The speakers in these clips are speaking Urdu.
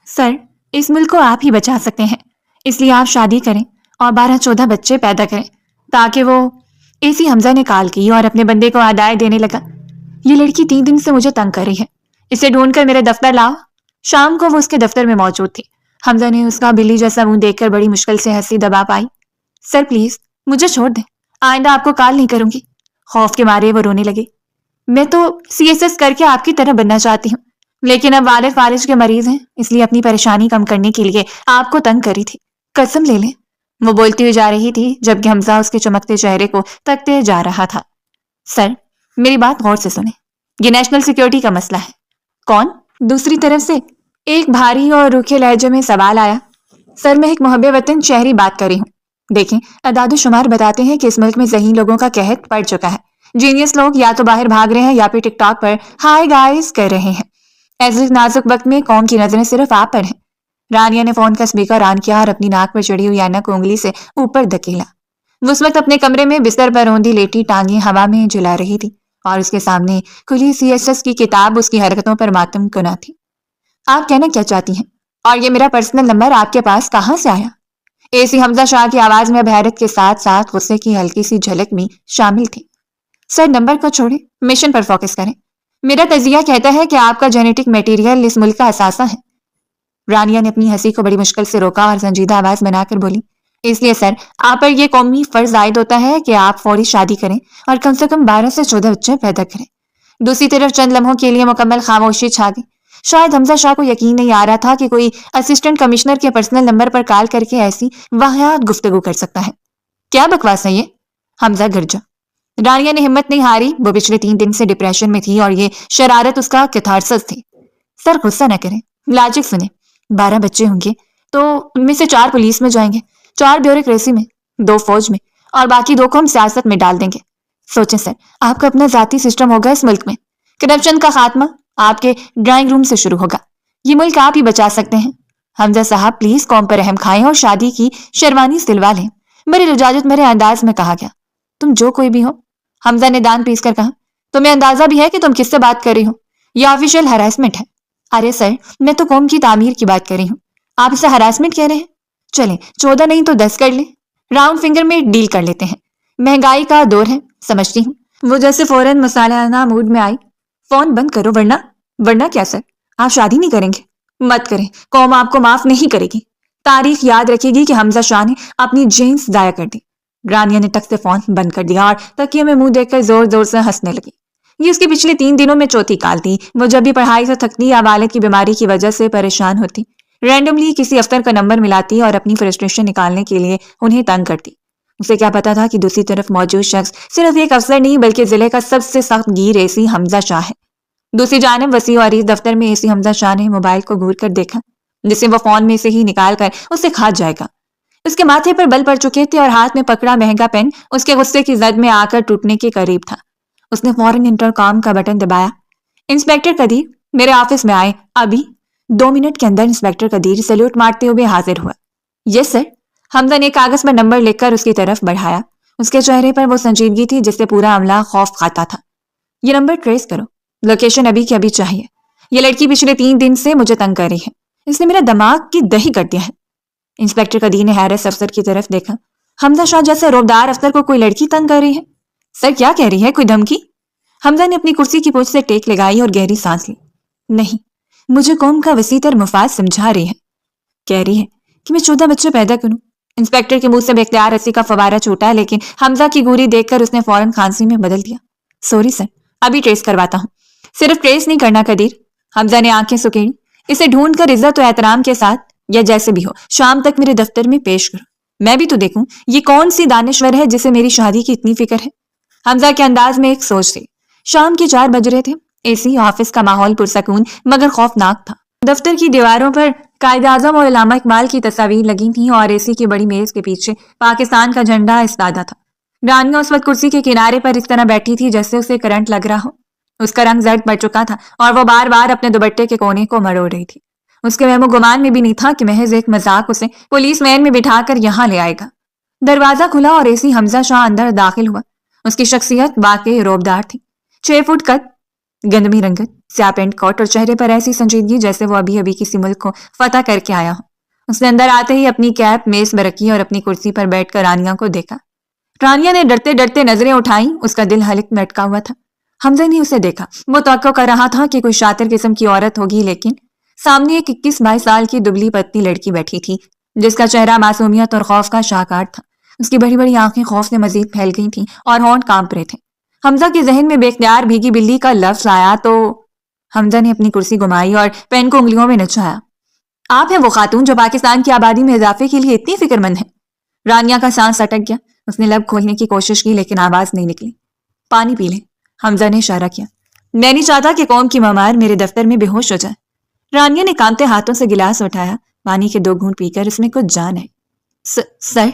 سر، اس ملک کو آپ ہی بچا سکتے ہیں، اس لیے آپ شادی کریں اور 12-14 بچے پیدا کریں تاکہ وہ اے سی حمزہ نے کال کی اور اپنے بندے کو ہدایت دینے لگا۔ یہ لڑکی 3 دن سے مجھے تنگ کر رہی ہے، اسے ڈھونڈ کر میرے دفتر لاؤ۔ شام کو وہ اس کے دفتر میں موجود تھی۔ حمزہ نے اس کا بلی جیسا منہ دیکھ کر بڑی مشکل سے ہنسی دبا پائی۔ سر پلیز مجھے چھوڑ دیں، آئندہ آپ کو کال نہیں کروں گی۔ خوف کے مارے وہ رونے لگی۔ میں تو CSS کر کے آپ کی طرح بننا چاہتی ہوں، لیکن اب والد فالج کے مریض ہیں، اس لیے اپنی پریشانی کم کرنے کے لیے آپ کو تنگ کری تھی۔ قسم لے لیں۔ وہ بولتی ہوئی جا رہی تھی جبکہ حمزہ اس کے چمکتے چہرے کو تکتے جا رہا تھا۔ سر میری بات غور سے سنیں، یہ نیشنل سیکیورٹی کا مسئلہ ہے۔ کون؟ دوسری طرف سے ایک بھاری اور روکھے لہجے میں سوال آیا۔ سر میں ایک محب وطن شہری بات کر رہی ہوں۔ دیکھیں اعداد و شمار بتاتے ہیں کہ اس ملک میں ذہین لوگوں کا قحط پڑ چکا ہے۔ جینیس لوگ یا تو باہر بھاگ رہے ہیں یا پھر ٹک ٹاک پر ہائی گائز کر رہے ہیں۔ ایسے نازک وقت میں قوم کی نظریں صرف آپ پر ہیں۔ رانیہ نے فون کا اسپیکر آن کیا اور اپنی ناک پر چڑھی ہوئی اینا کو انگلی سے اوپر دھکیلا۔ وہ اس وقت اپنے کمرے میں بستر پر روندی لیٹی ٹانگیں ہوا میں جلا رہی تھی اور اس کے سامنے کھلی CSS کی کتاب اس کی حرکتوں پر ماتم کنا تھی۔ آپ کہنا کیا چاہتی ہیں؟ اور یہ میرا پرسنل نمبر آپ کے پاس کہاں سے آیا؟ AC حمزہ شاہ کی آواز میں حیرت کے ساتھ ساتھ غصے کی ہلکی سی جھلک بھی شامل تھی۔ سر نمبر کو چھوڑیں، مشن پر فوکس کریں۔ میرا تجزیہ کہتا ہے کہ آپ کا جینیٹک میٹیریل اس ملک کا اثاثہ ہے۔ رانیہ نے اپنی ہنسی کو بڑی مشکل سے روکا اور سنجیدہ آواز بنا کر بولی، اس لیے سر آپ پر یہ قومی فرض عائد ہوتا ہے کہ آپ فوری شادی کریں اور کم سے کم 12 سے 14 بچے پیدا کریں۔ دوسری طرف چند لمحوں کے لیے مکمل خاموشی چھا گئی۔ شاید حمزہ شاہ کو یقین نہیں آ رہا تھا کہ کوئی اسسٹنٹ کمشنر کے پرسنل نمبر پر کال کر کے ایسی واہیات گفتگو کر سکتا ہے۔ کیا بکواس ہے یہ؟ حمزہ گرجا۔ رانیہ نے ہمت نہیں ہاری، وہ پچھلے 3 دن سے ڈپریشن میں تھی اور یہ شرارت اس کا کیتھارسس تھی۔ سر غصہ نہ کریں، لاجک سنیں۔ 12 بچے ہوں گے تو ان میں سے 4 پولیس میں جائیں گے، 4 بیوروکریسی میں، 2 فوج میں اور باقی 2 کو ہم سیاست میں ڈال دیں گے۔ سوچیں سر، آپ کا اپنا ذاتی سسٹم ہوگا اس ملک میں۔ کرپشن کا خاتمہ آپ کے ڈرائنگ روم سے شروع ہوگا۔ یہ ملک آپ ہی بچا سکتے ہیں۔ حمزہ صاحب پلیز قوم پر رحم کھائیں اور شادی کی شیروانی سلوا لیں۔ بڑے لجاجت بھرے انداز میں کہا گیا۔ تم جو کوئی بھی ہو، حمزہ نے دان پیس کر کہا، تمہیں اندازہ بھی ہے کہ تم کس سے بات کر رہی ہو؟ یہ آفیشیل ہراسمنٹ ہے۔ ارے سر میں تو قوم کی تعمیر کی بات کر رہی ہوں، آپ اسے ہراسمنٹ کہہ رہے ہیں؟ چلیں 14 نہیں تو 10 کر لیں، راؤنڈ فنگر میں ڈیل کر لیتے ہیں۔ مہنگائی کا دور ہے سمجھتی ہوں۔ وہ جیسے فوراً مصالحانہ موڈ میں آئی۔ فون بند کرو ورنہ کیا سر آپ شادی نہیں کریں گے؟ مت کریں، قوم آپ کو معاف نہیں کرے گی۔ تاریخ یاد رکھے گی کہ حمزہ شاہ نے اپنی جینس ضائع کر دی۔ رانیہ نے ٹک سے فون بند کر دیا اور تکیے میں منہ دیکھ کر زور زور سے ہنسنے لگی۔ یہ اس کی پچھلے 3 دنوں میں چوتھی کال تھی۔ وہ جب بھی پڑھائی سے تھکتی یا والد کی بیماری کی وجہ سے پریشان ہوتی، رینڈملی کسی افسر کا نمبر ملاتی اور اپنی فرسٹریشن نکالنے کے لیے انہیں تنگ کرتی۔ اسے کیا پتا تھا کہ دوسری طرف موجود شخص صرف ایک افسر نہیں بلکہ ضلع کا سب سے سخت گیر AC حمزہ شاہ ہے۔ دوسری جانب وسیع و عریض دفتر میں AC حمزہ شاہ نے موبائل کو گھور کر دیکھا، جسے وہ فون میں سے ہی نکال کر اسے کھا جائے گا۔ اس کے ماتھے پر بل پڑ چکے تھے اور ہاتھ میں پکڑا مہنگا پین اس کے غصے کی زد میں آ کر ٹوٹنے کے قریب تھا۔ اس نے فوراً انٹرکام کا بٹن دبایا۔ انسپیکٹر قدیر میرے آفس میں آئے ابھی۔ 2 منٹ کے اندر انسپیکٹر قدیر سیلوٹ مارتے ہوئے حاضر ہوا۔ یس سر۔ حمزہ نے کاغذ پر نمبر لکھ کر اس کی طرف بڑھایا۔ اس کے چہرے پر وہ سنجیدگی تھی جس سے پورا عملہ خوف کھاتا تھا۔ یہ نمبر ٹریس کرو، لوکیشن ابھی کی ابھی چاہیے۔ یہ لڑکی پچھلے 3 دن سے مجھے تنگ کر رہی ہے، اس نے میرا دماغ کی دہی کر دیا ہے۔ انسپیکٹر قدیر نے حیرت سے افسر کی طرف دیکھا۔ حمزہ شاہ جیسے روبدار افسر کو کوئی لڑکی تنگ کر رہی ہے؟ سر کیا کہہ رہی ہے، کوئی دھمکی؟ حمزہ نے اپنی کرسی کی پوچھ سے ٹیک لگائی اور گہری سانس لی۔ نہیں، مجھے قوم کا وسیع تر مفاد سمجھا رہی ہے، کہہ رہی ہے کہ میں 14 بچے پیدا کروں۔ انسپیکٹر کے منہ سے بے اختیار ہنسی کا فوارہ چھوٹا، لیکن حمزہ کی گوری دیکھ کر اس نے فوراً کھانسی میں بدل دیا۔ سوری سر، ابھی ٹریس کرواتا ہوں۔ صرف ٹریس نہیں کرنا قدیر، حمزہ نے آنکھیں سکیڑی، اسے ڈھونڈ کر عزت و احترام کے ساتھ یا جیسے بھی ہو شام تک میرے دفتر میں پیش کرو، میں بھی تو دیکھوں یہ کون سی دانشور ہے جسے میری شادی کی اتنی فکر ہے۔ حمزہ کے انداز میں ایک سوچ تھی۔ شام کے 4 بج رہے تھے۔ AC آفس کا ماحول پرسکون مگر خوفناک تھا۔ دفتر کی دیواروں پر قائد اعظم اور علامہ اقبال کی تصاویر لگی تھیں اور AC کی بڑی میز کے پیچھے پاکستان کا جھنڈا استادہ تھا۔ رانیہ اس وقت کرسی کے کنارے پر اس طرح بیٹھی تھی جیسے اسے کرنٹ لگ رہا ہو۔ اس کا رنگ زرد پڑ چکا تھا اور وہ بار بار اپنے دوپٹے کے کونے کو مروڑ رہی تھی۔ اس کے وہم و گمان میں بھی نہیں تھا کہ محض ایک مذاق اسے پولیس وین میں بٹھا کر یہاں لے آئے گا۔ دروازہ کھلا اور AC حمزہ شاہ اندر داخل ہوا۔ اس کی شخصیت واقعی روبدار تھی۔ 6 فٹ قد، گندمی رنگت، سیاہ پینٹ کوٹ اور چہرے پر ایسی سنجیدگی جیسے وہ ابھی ابھی کسی ملک کو فتح کر کے آیا ہو۔ اس نے اندر آتے ہی اپنی کیپ میز میں رکھی اور اپنی کرسی پر بیٹھ کر رانیہ کو دیکھا۔ رانیہ نے ڈرتے ڈرتے نظریں اٹھائیں، اس کا دل حلق میں اٹکا ہوا تھا۔ حمزہ نے اسے دیکھا، وہ توقع کر رہا تھا کہ کوئی شاطر قسم کی عورت ہوگی، لیکن سامنے ایک 21-22 سال کی دبلی پتلی لڑکی بیٹھی تھی جس کا چہرہ معصومیت اور خوف کا شاہکار تھا۔ اس کی بڑی بڑی آنکھیں خوف سے مزید پھیل گئی تھیں اور ہونٹ کانپ رہے تھے۔ حمزہ کے ذہن میں بے اختیار بھیگی بلی کا لفظ آیا تو حمزہ نے اپنی کرسی گھمائی اور پین کو انگلیوں میں نچایا۔ آپ ہیں وہ خاتون جو پاکستان کی آبادی میں اضافے کے لیے اتنی فکر مند ہے؟ رانیہ کا سانس اٹک گیا، اس نے لب کھولنے کی کوشش کی لیکن آواز نہیں نکلی۔ پانی پی لیں، حمزہ نے اشارہ کیا۔ میں نہیں چاہتا کہ قوم کی ممار میرے دفتر میں بے ہوش ہو جائے۔ رانیہ نے کانپتے ہاتھوں سے گلاس اٹھایا، پانی کے 2 گھونٹ پی کر اس میں کچھ جان ہے۔ سر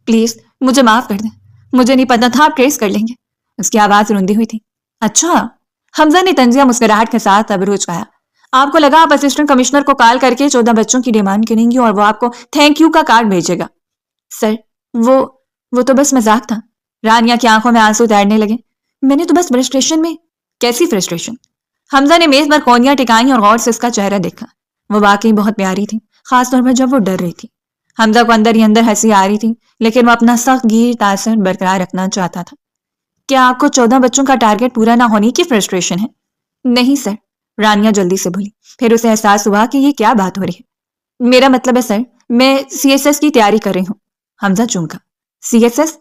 پلیز مجھے معاف کر دیں، مجھے نہیں پتا تھا آپ ٹریس کر لیں گے۔ اس کی آواز روندی ہوئی تھی۔ اچھا، حمزہ نے طنزیہ مسکراہٹ کے ساتھ ابرو اچکایا۔ آپ کو لگا آپ اسسٹنٹ کمشنر کو کال کر کے 14 بچوں کی ڈیمانڈ کریں گی اور وہ آپ کو تھینک یو کا کارڈ بھیجے گا۔ سر وہ تو بس مذاق تھا۔ رانیہ کی آنکھوں میں آنسو تیرنے لگے۔ میں نے تو بس فرسٹریشن میں۔ کیسی فرسٹریشن؟ حمزہ نے میز پر کونیاں ٹکائیں اور غور سے اس کا چہرہ دیکھا۔ وہ واقعی بہت پیاری تھی، خاص طور پر جب وہ ڈر رہی تھی۔ حمزہ کو اندر ہی اندر ہنسی آ رہی تھی لیکن وہ اپنا سخت گیر تاثر برقرار رکھنا چاہتا تھا۔ کیا آپ کو 14 بچوں کا ٹارگٹ پورا نہ ہونے کی فرسٹریشن ہے؟ نہیں سر، رانیہ جلدی سے بولی۔ پھر اسے احساس ہوا کہ یہ کیا بات ہو رہی ہے۔ میرا مطلب ہے سر، میں CSS کی تیاری کر رہی ہوں۔ حمزہ چونکا۔ CSS؟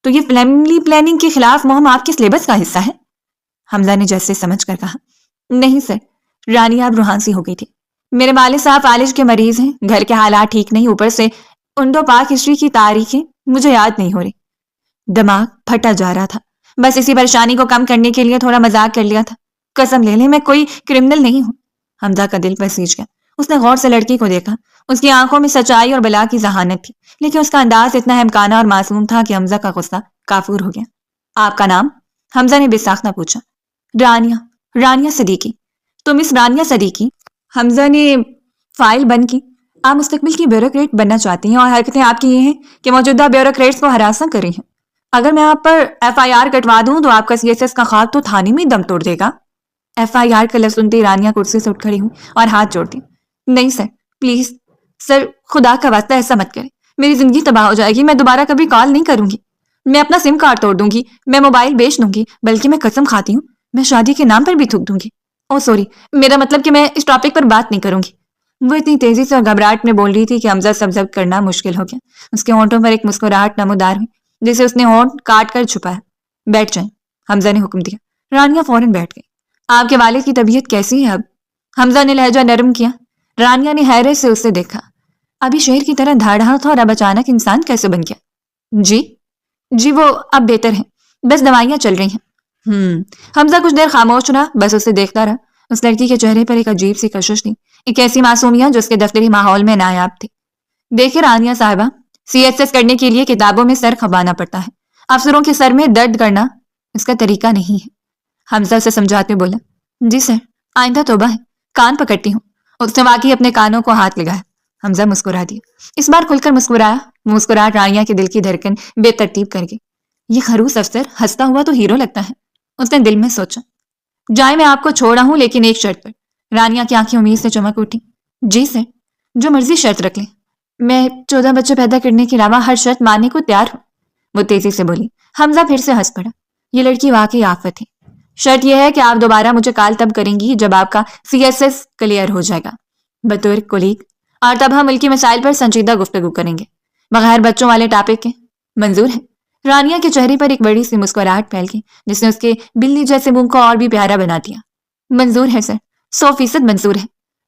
تو یہ فیملی پلاننگ کے خلاف مہم آپ کے سلیبس کا حصہ ہے؟ حمزہ نے جیسے سمجھ کر کہا۔ نہیں سر، رانیہ اب روحان سی ہو گئی تھی۔ میرے والد صاحب فالج کے مریض ہیں، گھر کے حالات ٹھیک نہیں، اوپر سے انڈو پاک ہسٹری کی تاریخیں مجھے یاد نہیں ہو رہی۔ دماغ پھٹا جا رہا تھا۔ بس اسی پریشانی کو کم کرنے کے لیے تھوڑا مذاق کر لیا تھا۔ قسم لے لیں میں کوئی کرمنل نہیں ہوں۔ حمزہ کا دل پسیج گیا۔ اس نے غور سے لڑکی کو دیکھا۔ اس کی آنکھوں میں سچائی اور بلا کی ذہانت تھی لیکن اس کا انداز اتنا احمقانہ اور معصوم تھا کہ حمزہ کا غصہ کافور ہو گیا۔ آپ کا نام؟ حمزہ نے بے ساختہ پوچھا۔ رانیہ صدیقی۔ تو مس رانیہ صدیقی، حمزہ نے فائل بند کی، آپ مستقبل کی بیوروکریٹ بننا چاہتی ہیں اور حرکتیں آپ کی یہ ہیں کہ موجودہ بیوروکریٹس کو ہراساں کر رہی ہیں۔ اگر میں آپ پر FIR کٹوا دوں تو آپ کا CSS کا خواب تو تھانے میں دم توڑ دے گا۔ FIR کا لفظ سنتے رانیہ کرسی سے اٹھ کھڑی ہوئی اور ہاتھ جوڑ دی۔ نہیں سر، پلیز سر، خدا کا واسطہ ایسا مت کریں، میری زندگی تباہ ہو جائے گی، میں دوبارہ کبھی کال نہیں کروں گی، میں اپنا SIM کارڈ توڑ دوں گی، میں موبائل بیچ دوں گی، بلکہ میں قسم کھاتی ہوں میں شادی کے نام پر بھی تھوک دوں گی۔ او سوری، میرا مطلب کہ میں اس ٹاپک پر بات نہیں کروں گی۔ وہ اتنی تیزی سے اور گھبراہٹ میں بول رہی تھی کہ حمزہ سب ضبط کرنا مشکل ہو گیا۔ اس کے ہونٹوں پر ایک مسکراہٹ نمودار ہوئی جسے اس نے ہونٹ کاٹ کر چھپایا۔ بیٹھ جائیں، حمزہ نے حکم دیا۔ رانیہ فوراً بیٹھ گئی۔ آپ کے والد کی طبیعت کیسی ہے اب؟ حمزہ نے لہجہ نرم کیا۔ رانیہ نے حیرت سے اسے دیکھا۔ ابھی شیر کی طرح دھاڑ رہا تھا اور اب اچانک انسان کیسے بن گیا؟ جی وہ اب بہتر ہیں، بس دوائیاں چل رہی ہیں۔ حمزہ کچھ دیر خاموش رہا، بس اسے دیکھتا رہا۔ اس لڑکی کے چہرے پر ایک عجیب سی کشش تھی، ایک ایسی معصومیت جو اس کے دفتری ماحول میں نایاب تھی۔ دیکھیں رانیہ صاحبہ، CSS کرنے کے لیے کتابوں میں سر کھپانا پڑتا ہے، افسروں کے سر میں درد کرنا اس کا طریقہ نہیں ہے۔ حمزہ سے سمجھاتے بولا۔ جی سر، آئندہ توبہ ہے، کان پکڑتی ہوں۔ اس نے واقعی اپنے کانوں کو ہاتھ لگایا۔ حمزہ مسکرا دیا، اس بار کھل کر مسکرایا۔ مسکراہٹ رانیہ کے دل کی دھڑکن بے ترتیب کر گئی۔ یہ خروس افسر ہنستا ہوا تو ہیرو لگتا ہے، اس نے دل میں سوچا۔ جائے میں آپ کو چھوڑا ہوں لیکن ایک شرط پر۔ رانیہ کی آنکھیں امید سے چمک اٹھی۔ جی سر، جو مرضی شرط رکھ لیں، میں 14 بچے پیدا کرنے کے علاوہ ہر شرط ماننے کو تیار ہوں، وہ تیزی سے بولی۔ حمزہ پھر سے ہنس پڑا۔ یہ لڑکی واقعی آفت ہے۔ شرط یہ ہے کہ آپ دوبارہ مجھے کال تب کریں گی جب آپ کا CSS کلیئر ہو جائے گا، بطور کولیگ، اور تب ہم ملکی مسائل پر سنجیدہ گفتگو کریں گے، بغیر بچوں والے ٹاپک کے۔ منظور ہے؟ رانیہ کے چہرے پر ایک بڑی سی مسکراہٹ پھیل گئی جس نے اس کے بلی جیسے منہ کو اور بھی پیارا بنا دیا۔ منظور ہے سر، 100% منظور ہے۔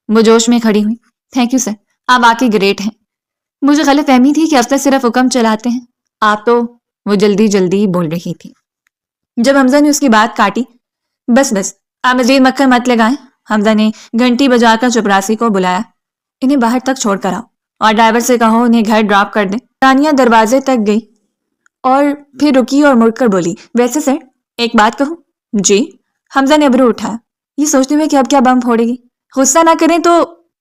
وہ جوش میں کھڑی ہوئی۔ تھینک یو سر، آپ واقعی گریٹ ہیں۔ مجھے غلط فہمی تھی کہ افسر صرف حکم چلاتے ہیں، آپ تو… وہ جلدی بول رہی تھی۔ جب حمزہ نے اس کی بات کاٹی، بس آپ مزید مکھن مت لگائیں۔ حمزہ نے گھنٹی بجا کر چپراسی کو بلایا۔ انہیں باہر تک چھوڑ کر آؤ اور ڈرائیور سے کہو انہیں گھر ڈراپ کر دیں۔ رانیہ دروازے تک گئی اور پھر رکی اور مڑ کر بولی، ویسے سر ایک بات کہوں؟ جی؟ حمزہ نے ابرو اٹھایا، یہ سوچتے ہوئے کہ اب کیا بم پھوڑے گی۔ غصہ نہ کریں تو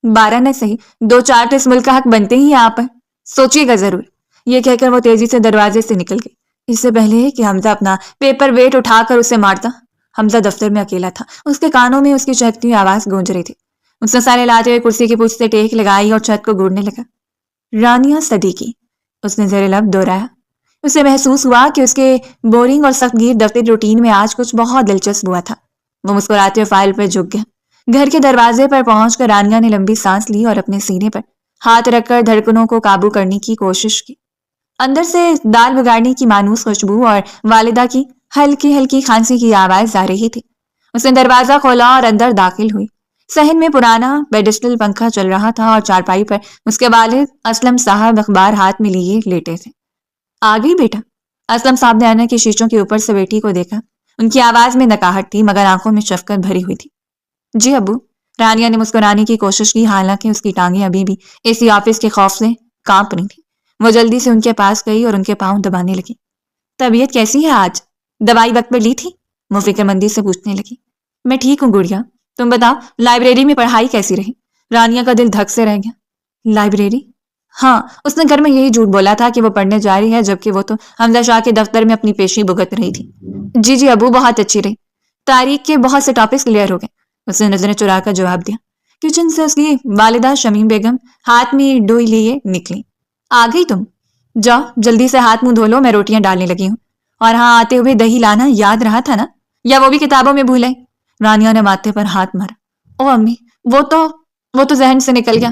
12 نہ صحیح 2-4 تو اس ملک کا حق بنتے ہی آپ پر، سوچیے گا ضرور۔ یہ کہہ کر وہ تیزی سے دروازے سے نکل گئی، اس سے پہلے کہ حمزہ اپنا پیپر ویٹ اٹھا کر اسے مارتا۔ حمزہ دفتر میں اکیلا تھا، اس کے کانوں میں اس کی چہکتی ہوئی آواز گونج رہی تھی۔ اس نے سارے لاتے ہوئے کرسی کی پوچھ سے ٹیک لگائی اور چھت کو گھورنے لگا۔ رانیہ صدیقی، اس نے زیر لب دہرایا۔ اسے محسوس ہوا کہ اس کے بورنگ اور سخت گیر دفتری روٹین میں آج کچھ بہت دلچسپ ہوا تھا۔ وہ مسکراتے ہوئے فائل پر جھک گیا۔ گھر کے دروازے پر پہنچ کر رانیہ نے لمبی سانس لی اور اپنے سینے پر ہاتھ رکھ کر دھڑکنوں کو قابو کرنے کی کوشش کی۔ اندر سے دال بگاڑنے کی مانوس خوشبو اور والدہ کی ہلکی ہلکی کھانسی کی آواز آ رہی تھی۔ اس نے دروازہ کھولا اور اندر داخل ہوئی۔ صحن میں پرانا پیڈسٹل پنکھا چل رہا تھا اور چارپائی پر اس کے والد اسلم صاحب اخبار ہاتھ میں لیے لیٹے تھے۔ آ گئی بیٹا؟ اسلم صاحب نے آنے کے شیشوں کے اوپر سے بیٹی کو دیکھا۔ ان کی آواز میں نکاہٹ تھی مگر آنکھوں میں شفقت بھری ہوئی تھی۔ جی ابو، رانیہ نے مسکرانے کی کوشش کی، حالانکہ اس کی ٹانگیں ابھی بھی اسی آفس کے خوف سے کانپ رہی تھی۔ وہ جلدی سے ان کے پاس گئی اور ان کے پاؤں دبانے لگی۔ طبیعت کیسی ہے آج؟ دوائی وقت پر لی تھی؟ وہ فکر مندی سے پوچھنے لگی۔ میں ٹھیک ہوں گڑیا، تم بتاؤ لائبریری میں پڑھائی کیسی رہی؟ رانیہ کا دل دھک سے رہ گیا۔ لائبریری؟ ہاں، اس نے گھر میں یہی جھوٹ بولا تھا کہ وہ پڑھنے جا رہی ہے، جبکہ وہ تو حمزہ شاہ کے دفتر میں اپنی پیشی بھگت رہی تھی۔ جی ابو، بہت اچھی رہی، تاریخ کے بہت سے ٹاپکس کلیئر ہو گئے، اس نے نظریں چرا کر جواب دیا۔ کچن سے اس کی والدہ شمیم بیگم ہاتھ میں ڈوئی لیے نکلی۔ آ گئی تم؟ جاؤ جلدی سے ہاتھ منہ دھو لو، میں روٹیاں ڈالنے لگی ہوں۔ اور ہاں، آتے ہوئے دہی لانا یاد رہا تھا نا، یا وہ بھی کتابوں میں بھول آئی؟ رانیہ نے ماتھے پر ہاتھ مارا۔ او امی، وہ تو ذہن سے نکل گیا،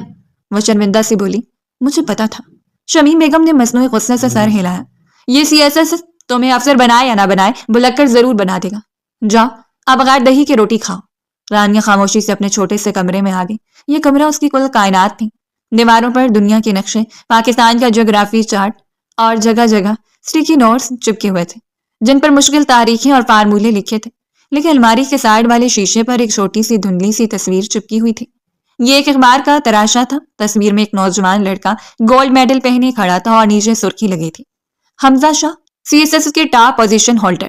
وہ شرمندہ سی بولی۔ مجھے پتا تھا۔ شمیم بیگم نے مصنوعی غصے سے سر ہلایا۔ یہ سی ایس ایس تمہیں افسر بنائے یا نہ بنائے، بلک کر ضرور بنا دے گا۔ جاؤ اب بغیر دہی کے روٹی کھاؤ۔ رانیہ خاموشی سے اپنے چھوٹے سے کمرے میں آ گئی۔ یہ کمرہ اس کی کل کائنات تھی۔ دیواروں پر دنیا کے نقشے، پاکستان کا جغرافی چارٹ اور جگہ جگہ سٹیکی نوٹس چپکے ہوئے تھے جن پر مشکل تاریخیں اور فارمولے لکھے تھے۔ لیکن الماری کے سائڈ والے شیشے پر ایک چھوٹی سی دھندلی سی تصویر چپکی ہوئی تھی۔ یہ ایک اخبار کا تراشا تھا۔ تصویر میں ایک نوجوان لڑکا گولڈ میڈل پہنے کھڑا تھا اور نیچے سرخی لگی تھی، حمزہ شاہ، سی ایس ایس کے ٹاپ پوزیشن ہولڈر۔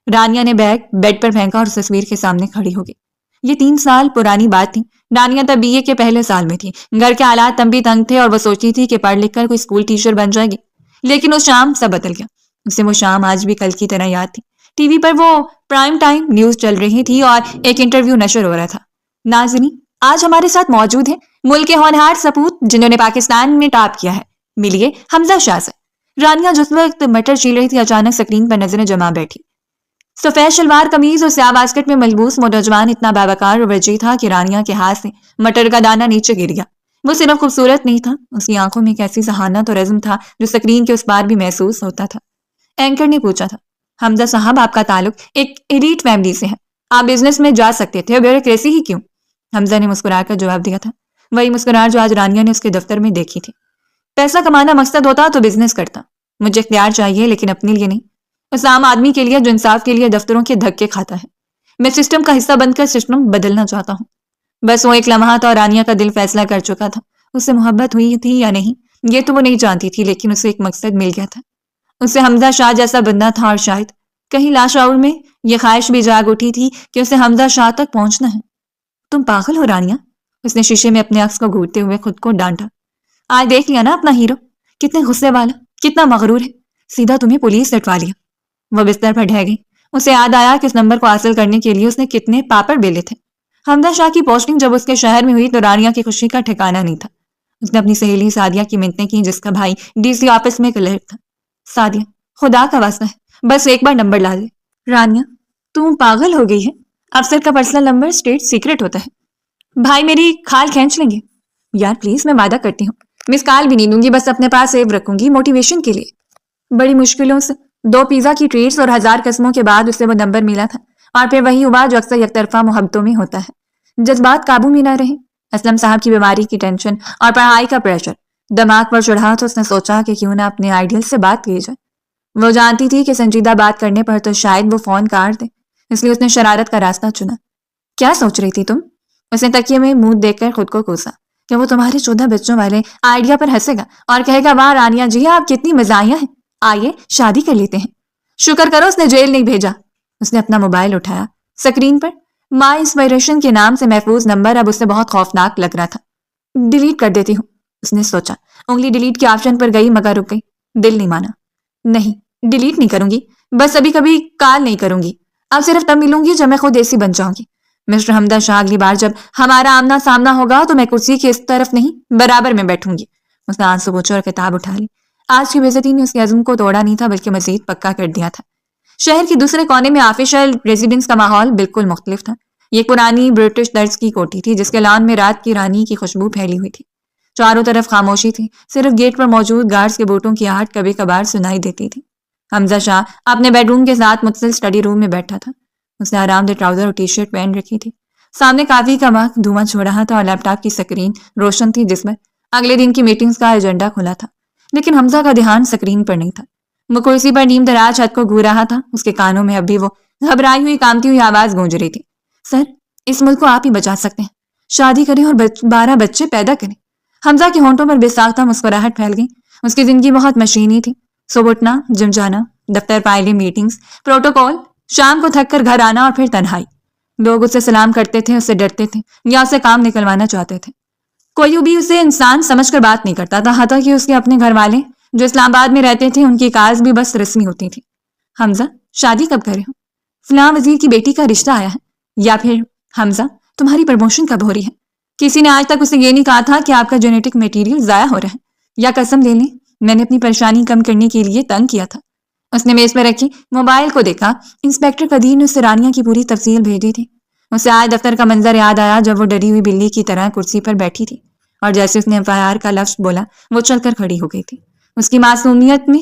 رانیہ نے بیگ بیڈ پر پھینکا اور تصویر کے سامنے کھڑی ہو گئی۔ یہ 3 سال پرانی بات تھی۔ رانیہ تب BA کے پہلے سال میں تھی۔ گھر کے حالات تب بھی تنگ تھے اور وہ سوچتی تھی کہ پڑھ لکھ کر کوئی اسکول ٹیچر بن جائے گی۔ لیکن اس شام سب بدل گیا۔ اسے وہ شام آج بھی کل کی طرح یاد تھی۔ ٹی وی پر وہ پرائم ٹائم نیوز چل رہی تھی اور ایک انٹرویو نشر ہو رہا تھا۔ ناظرین، آج ہمارے ساتھ موجود ہیں ملک کے ہونہار سپوت جنہوں نے پاکستان میں ٹاپ کیا ہے، ملیے حمزہ شاہ سے۔ رانیہ جس وقت مٹر چیل رہی تھی، اچانک سکرین پر نظریں جما بیٹھی۔ سفید شلوار قمیض اور سیاہ باسکٹ میں ملبوس وہ نوجوان اتنا باوقار اور وجیح تھا کہ رانیہ کے ہاتھ سے مٹر کا دانہ نیچے گر گیا۔ وہ صرف خوبصورت نہیں تھا، اس کی آنکھوں میں ایک ایسی ذہانت اور عزم تھا جو سکرین کے اس پار بھی محسوس ہوتا تھا۔ اینکر نے پوچھا تھا، حمزہ صاحب آپ کا تعلق ایک ایلیٹ فیملی سے ہے، آپ بزنس میں جا سکتے تھے، بیوروکریسی ہی کیوں؟ حمزہ نے مسکرا کر جواب دیا تھا، وہی مسکراہٹ جو آج رانیہ نے اس کے دفتر میں دیکھی تھی۔ پیسہ کمانا مقصد ہوتا تو بزنس کرتا، مجھے اختیار چاہیے لیکن اپنے لیے نہیں، اس عام آدمی کے لیے جو انصاف کے لیے دفتروں کے دھکے کھاتا ہے۔ میں سسٹم کا حصہ بن کر سسٹم بدلنا چاہتا ہوں۔ بس وہ ایک لمحہ تھا اور رانیہ کا دل فیصلہ کر چکا تھا۔ اس سے محبت ہوئی تھی یا نہیں یہ تو وہ نہیں جانتی تھی، لیکن اسے ایک مقصد مل گیا تھا۔ اسے حمزہ شاہ جیسا بننا تھا اور شاید کہیں لاشعور میں یہ خواہش بھی جاگ اٹھی تھی کہ اسے حمزہ شاہ تک پہنچنا ہے۔ تم پاگل ہو رانیہ، اس نے شیشے میں اپنے عکس کو گھورتے ہوئے خود کو ڈانٹا۔ آج دیکھ لیا نا اپنا ہیرو، کتنے غصے والا، کتنا مغرور ہے، سیدھا تمہیں پولیس لٹوا لیا۔ وہ بستر پر ڈھہ گئی۔ اسے یاد آیا کہ اس نمبر کو حاصل کرنے کے لیے اس نے کتنے پاپڑ بیلے تھے۔ حمزہ شاہ کی پوسٹنگ جب اس کے شہر میں ہوئی تو رانیہ کی خوشی کا ٹھکانہ نہیں تھا۔ اس نے اپنی سہیلی سعدیہ کی منتیں کی جس کا بھائی DC آفس میں کلرک تھا۔ سعدیہ، خدا کا واسطہ ہے بس ایک بار نمبر لا دے۔ رانیہ، تم پاگل ہو گئی ہے، افسر کا پرسنل نمبر اسٹیٹ سیکرٹ ہوتا ہے، بھائی میری کھال کھینچ لیں گے۔ یار پلیز، میں وعدہ کرتی ہوں مس کال بھی نہیں دوں گی، بس اپنے پاس سیو رکھوں گی موٹیویشن کے لیے۔ بڑی مشکلوں سے 2 پیزا کی ٹریٹس اور 1000 قسموں کے بعد اسے وہ نمبر ملا تھا، اور پھر وہی ہوا جو اکثر یک طرفہ محبتوں میں ہوتا ہے۔ جذبات قابو میں نہ رہے، اسلم صاحب کی بیماری کی ٹینشن اور پڑھائی کا پریشر دماغ پر چڑھا تو اس نے سوچا کہ کیوں نہ اپنے آئیڈیل سے بات کی جائے۔ وہ جانتی تھی کہ سنجیدہ بات کرنے پر تو شاید وہ فون کاٹ دے، اس لیے اس نے شرارت کا راستہ چنا۔ کیا سوچ رہی تھی تم؟ اس نے تکیے میں منہ دیکھ کر خود کو کوسا کہ وہ تمہارے 14 بچوں والے آئیڈیا پر ہنسے گا اور کہے گا، واہ رانیہ جی آپ کتنی مزاحیہ ہیں، آئیے شادی کر لیتے ہیں۔ شکر کرو اس نے جیل نہیں بھیجا۔ اس نے اپنا موبائل اٹھایا، سکرین پر مائی انسپائریشن کے نام سے محفوظ نمبر اب اسے بہت خوفناک لگ رہا تھا۔ ڈیلیٹ کر دیتی ہوں، اس نے سوچا۔ انگلی ڈیلیٹ کے آپشن پر گئی مگر رک گئی، دل نہیں مانا۔ نہیں ڈیلیٹ نہیں کروں گی، بس ابھی کبھی کال نہیں کروں گی، اب صرف تب ملوں گی جب میں خود ایسی بن جاؤں گی۔ مسٹر حمزہ شاہ اگلی بار جب ہمارا آمنا سامنا ہوگا تو میں کرسی کی اس طرف نہیں برابر میں بیٹھوں گی۔ اس نے آنسو پوچھا اور کتاب اٹھا لی۔ آج کی بے عزتی نے اس کے عزم کو توڑا نہیں تھا بلکہ مزید پکا کر دیا تھا۔ شہر کے دوسرے کونے میں آفیشل ریزیڈنس کا ماحول بالکل مختلف تھا۔ یہ پرانی برٹش طرز کی کوٹھی تھی جس کے لان میں رات کی رانی کی خوشبو پھیلی ہوئی تھی۔ چاروں طرف خاموشی تھی، صرف گیٹ پر موجود گارڈز کے بوٹوں کی آہٹ کبھی کبھار سنائی دیتی تھی۔ حمزہ شاہ اپنے بیڈ روم کے ساتھ متصل اسٹڈی روم میں بیٹھا تھا۔ اس نے آرام دہ ٹراؤزر اور ٹی شرٹ پہن رکھی تھی۔ سامنے کافی کا وقت دھواں چھوڑ رہا تھا اور لیپ ٹاپ کی سکرین روشن تھی جس میں اگلے دن کی میٹنگز کا ایجنڈا کھلا تھا۔ لیکن حمزہ کا دھیان سکرین پر نہیں تھا۔ وہ کرسی پر نیم دراز چھت کو گھور رہا تھا۔ اس کے کانوں میں اب بھی وہ گھبرائی ہوئی کامتی ہوئی آواز گونج رہی تھی۔ سر، اس ملک کو آپ ہی بچا سکتے ہیں۔ شادی کریں اور 12 بچے پیدا کریں۔ حمزہ کے ہونٹوں پر بے ساختہ مسکراہٹ پھیل گئی۔ اس کی زندگی بہت مشینی تھی۔ صبح اٹھنا، جم جانا، دفتر فائلیں، میٹنگز، پروٹوکول، شام کو تھک کر گھر آنا اور پھر تنہائی۔ لوگ اس سے سلام کرتے تھے، اس سے ڈرتے تھے یا اسے کام نکلوانا چاہتے تھے۔ کوئی بھی اسے انسان سمجھ کر بات نہیں کرتا تھا، حتیٰ کہ اس کے اپنے گھر والے جو اسلام آباد میں رہتے تھے ان کی کارز بھی بس رسمی ہوتی تھی۔ حمزہ، شادی کب کرے ہو؟ فلاں وزیر کی بیٹی کا رشتہ آیا ہے۔ یا پھر حمزہ، تمہاری پروموشن کب ہو رہی ہے؟ کسی نے آج تک اسے یہ نہیں کہا تھا کہ آپ کا جینیٹک میٹیریل ضائع ہو رہا ہے۔ یا قسم لے لیں، میں نے اپنی پریشانی کم کرنے کے لیے تنگ کیا تھا۔ اس نے میز پہ رکھی موبائل کو دیکھا۔ انسپیکٹر قدیر نے اسے رانیہ کی پوری تفصیل بھیجی تھی۔ اسے آج دفتر کا منظر یاد آیا جب وہ ڈری ہوئی بلی کی طرح کرسی پر بیٹھی تھی اور جیسے اس نے FIR کا لفظ بولا وہ چل کر کھڑی ہو گئی تھی۔ اس کی معصومیت میں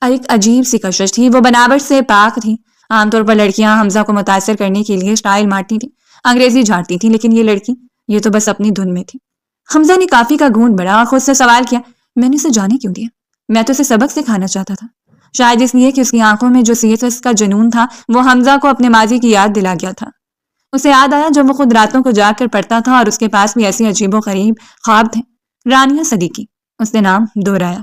ایک عجیب سی کشش تھی۔ وہ بناوٹ سے پاک تھی۔ عام طور پر لڑکیاں حمزہ کو متاثر کرنے کے لیے سٹائل مارتی تھیں، انگریزی جھاڑتی تھیں، لیکن یہ لڑکی یہ تو بس اپنی دھن میں تھی۔ حمزہ نے کافی کا گھونٹ بڑھا اور خود سے سوال کیا، میں نے اسے جانے کیوں دیا؟ میں تو اسے سبق سکھانا چاہتا تھا۔ شاید اس لیے کہ اس کی آنکھوں میں جو CSS کا جنون تھا وہ حمزہ کو اپنے ماضی کی یاد دلا گیا تھا۔ اسے یاد آیا جب وہ خود راتوں کو جاگ کر پڑھتا تھا اور اس کے پاس بھی ایسی عجیب و غریب خواب تھے۔ رانیہ صدیقی، اس نے نام دہرایا۔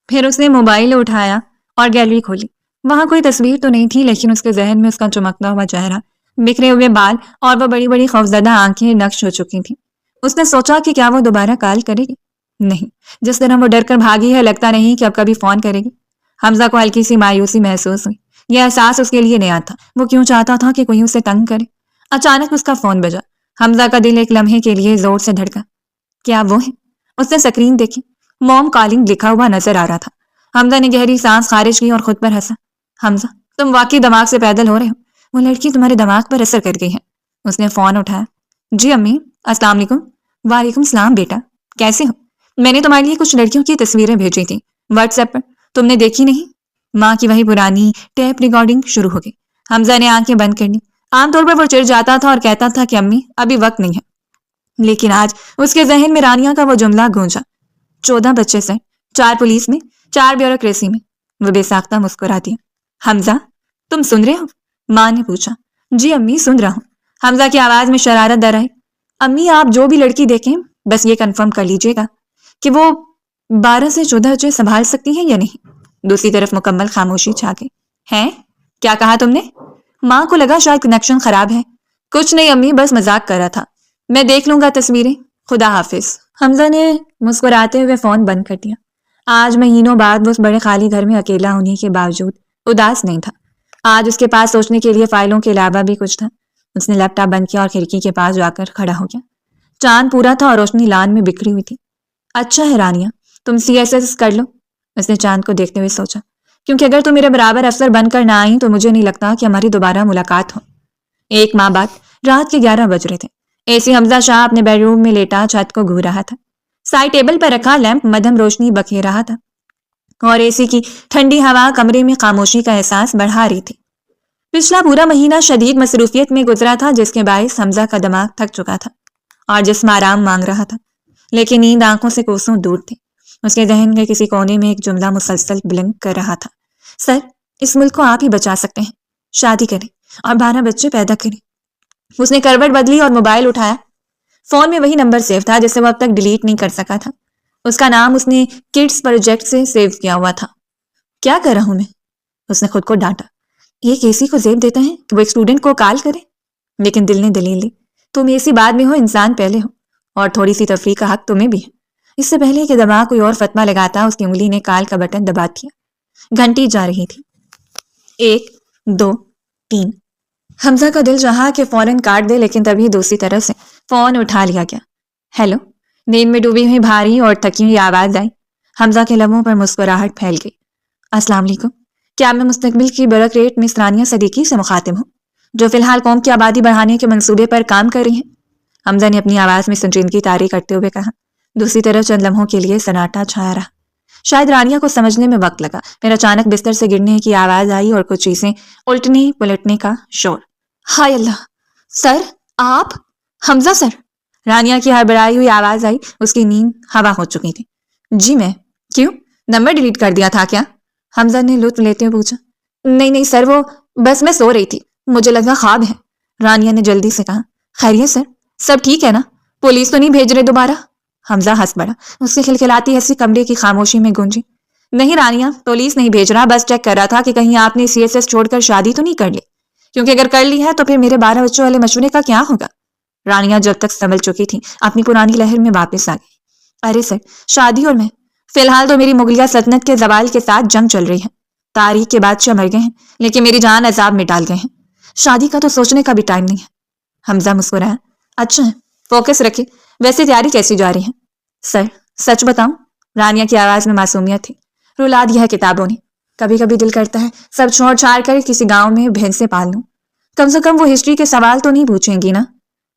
پھر اس نے موبائل اٹھایا اور گیلری کھولی۔ وہاں کوئی تصویر تو نہیں تھی، لیکن اس کے ذہن میں اس کا چمکتا ہوا چہرہ، بکھرے ہوئے بال اور وہ بڑی بڑی خوفزدہ آنکھیں نقش ہو چکی تھیں۔ اس نے سوچا کہ کیا وہ دوبارہ کال کرے گی؟ نہیں، جس طرح وہ ڈر کر بھاگی ہے لگتا نہیں کہ اب کبھی فون کرے گی۔ حمزہ کو ہلکی سی مایوسی محسوس ہوئی۔ یہ احساس اس کے لیے نیا تھا۔ وہ کیوں چاہتا تھا کہ کوئی اسے تنگ کرے؟ اچانک اس کا فون بجا۔ حمزہ کا دل ایک لمحے کے لیے زور سے دھڑکا۔ کیا وہ ہے؟ اس نے سکرین دیکھی۔ موم کالنگ لکھا ہوا نظر آ رہا تھا۔ حمزہ نے گہری سانس خارج کی اور خود پر ہنسا۔ حمزہ، تم واقعی دماغ سے پیدل ہو رہے ہو۔ وہ لڑکی تمہارے دماغ پر اثر کر گئی ہے۔ اس نے فون اٹھایا۔ جی امی، السلام علیکم۔ وعلیکم السلام بیٹا، کیسے ہو؟ میں نے تمہارے لیے کچھ لڑکیوں کی تصویریں بھیجی تھیں واٹس ایپ پر، تم نے دیکھی نہیں؟ ماں کی وہی پرانی ٹیپ ریکارڈنگ شروع ہو گئی۔ حمزہ نے آنکھیں بند کر لی۔ عام طور پر وہ چڑ جاتا تھا اور کہتا تھا کہ امی ابھی وقت نہیں ہے، لیکن آج اس کے ذہن میں رانیہ کا وہ جملہ گونجا۔ 14 بچے سر، 4 پولیس میں، 4 بیوروکریسی میں۔ وہ بے ساختہ مسکرا دیا۔ حمزہ، تم سن رہے ہو؟ ماں نے پوچھا۔ جی امی، سن رہا ہوں۔ حمزہ کی آواز میں شرارت در آئی۔ امی، آپ جو بھی لڑکی دیکھیں بس یہ کنفرم کر لیجئے گا کہ وہ 12 سے 14 بچے سنبھال سکتی ہیں یا نہیں۔ دوسری طرف مکمل خاموشی چھا گئی۔ ہیں؟ کیا کہا تم نے؟ ماں کو لگا شاید کنیکشن خراب ہے۔ کچھ نہیں امی، بس مذاق کر رہا تھا، میں دیکھ لوں گا تصویریں، خدا حافظ۔ حمزہ نے مسکراتے ہوئے فون بند کر دیا۔ آج مہینوں بعد وہ اس بڑے خالی گھر میں اکیلا ہونے کے باوجود اداس نہیں تھا۔ آج اس کے پاس سوچنے کے لیے فائلوں کے علاوہ بھی کچھ تھا۔ اس نے لیپ ٹاپ بند کیا اور کھڑکی کے پاس جا کر کھڑا ہو گیا۔ چاند پورا تھا اور روشنی لان میں بکھری ہوئی تھی۔ اچھا ہے رانیہ، تم CSS کر لو، اس نے چاند کو دیکھتے ہوئے سوچا، کیونکہ اگر تم میرے برابر افسر بن کر نہ آئی تو مجھے نہیں لگتا کہ ہماری دوبارہ ملاقات ہو۔ 1 ماہ بعد رات کے 11 بج رہے تھے۔ AC حمزہ شاہ اپنے بیڈ روم میں لیٹا چھت کو گھور رہا تھا۔ سائڈ ٹیبل پر رکھا لیمپ مدھم روشنی بکھیر رہا تھا اور AC کی ٹھنڈی ہوا کمرے میں خاموشی کا احساس بڑھا رہی تھی۔ پچھلا پورا مہینہ شدید مصروفیت میں گزرا تھا جس کے باعث حمزہ کا دماغ تھک چکا تھا اور جسم آرام مانگ رہا تھا، لیکن نیند آنکھوں سے کوسوں دور تھی۔ اس کے ذہن کے کسی کونے میں ایک جملہ مسلسل بلنک کر رہا تھا، سر، اس ملک کو آپ ہی بچا سکتے ہیں، شادی کریں اور 12 بچے پیدا کریں۔ اس نے کروٹ بدلی اور موبائل اٹھایا۔ فون میں وہی نمبر سیو تھا جسے وہ اب تک ڈیلیٹ نہیں کر سکا تھا۔ اس کا نام اس نے کڈس پروجیکٹ سے سیو کیا ہوا تھا۔ کیا کر رہا ہوں میں؟ اس نے خود کو ڈانٹا۔ ایک AC کو زیب دیتا ہے کہ وہ ایک اسٹوڈنٹ کو کال کرے، لیکن دل نے دلیل دی، تم AC بعد میں ہو، انسان پہلے ہو، اور تھوڑی سی تفریح کا حق تمہیں بھی ہے۔ اس سے پہلے کہ دماغ کوئی اور فتویٰ لگاتا اس کی انگلی نے کال کا بٹن دبا دیا۔ گھنٹی جا رہی تھی۔ 1 2 3 حمزہ کا دل چاہا کہ فوراً کاٹ دے، لیکن تبھی دوسری طرف سے فون اٹھا لیا گیا۔ ہیلو، نیند میں ڈوبی ہوئی بھاری اور تھکی ہوئی آواز آئی۔ حمزہ کے لبوں پر مسکراہٹ پھیل گئی۔ السلام علیکم، کیا میں مستقبل کی بیوروکریٹ مس رانیہ صدیقی سے مخاطب ہوں، جو فی الحال قوم کی آبادی بڑھانے کے منصوبے پر کام کر رہی ہیں؟ حمزہ نے اپنی آواز میں سنجیدگی طاری کرتے ہوئے کہا۔ دوسری طرف چند لمحوں کے لیے سناٹا چھایا رہا۔ شاید رانیہ کو سمجھنے میں وقت لگا، پھر اچانک بستر سے گرنے کی آواز آئی اور کچھ چیزیں الٹنے پلٹنے کا شور۔ ہائے اللہ! سر، آپ؟ حمزہ سر! رانیہ کی ہڑبڑائی ہوئی آواز آئی۔ اس کی نیند ہوا ہو چکی تھی۔ جی میں؟ کیوں؟ نمبر ڈیلیٹ کر دیا تھا کیا؟ حمزہ نے لطف لیتے ہوئے پوچھا۔ نہیں سر، وہ بس میں سو رہی تھی، مجھے لگا خواب ہے۔ رانیہ نے جلدی سے کہا۔ خیریت سر؟ سب ٹھیک ہے نا؟ پولیس تو نہیں بھیج رہے دوبارہ؟ حمزہ ہنس پڑا۔ اس کی کھلکھلاتی ہنسی کمرے کی خاموشی میں گونجی۔ نہیں رانیہ، پولیس نہیں بھیج رہا، بس چیک کر رہا تھا کہ کہیں آپ نے CSS چھوڑ کر شادی تو نہیں کر لی، کیونکہ اگر کر لی ہے تو پھر میرے 12 بچوں والے مشورے کا کیا ہوگا؟ رانیہ جب تک سنبھل چکی تھی اپنی پرانی لہر میں واپس آ گئی۔ ارے سر، شادی اور میں، فی الحال تو میری مغلیہ سلطنت کے زوال کے ساتھ جنگ چل رہی ہے۔ تاریخ کے بادشاہ مر گئے ہیں، لیکن میری جان عذاب میں ڈال گئے ہیں۔ شادی کا تو سوچنے کا بھی ٹائم نہیں ہے۔ حمزہ مسکرایا۔ اچھا ہے، فوکس رکھے۔ ویسے تیاری کیسی جا رہی ہے؟ سر، سچ بتاؤں؟ رانیہ کی آواز میں معصومیت تھی۔ رلا دیا ہے کتابوں نے۔ کبھی کبھی دل کرتا ہے سب چھوڑ چھاڑ کر کسی گاؤں میں بھینسیں پال لوں، کم سے کم وہ ہسٹری کے سوال تو نہیں پوچھیں گی نا؟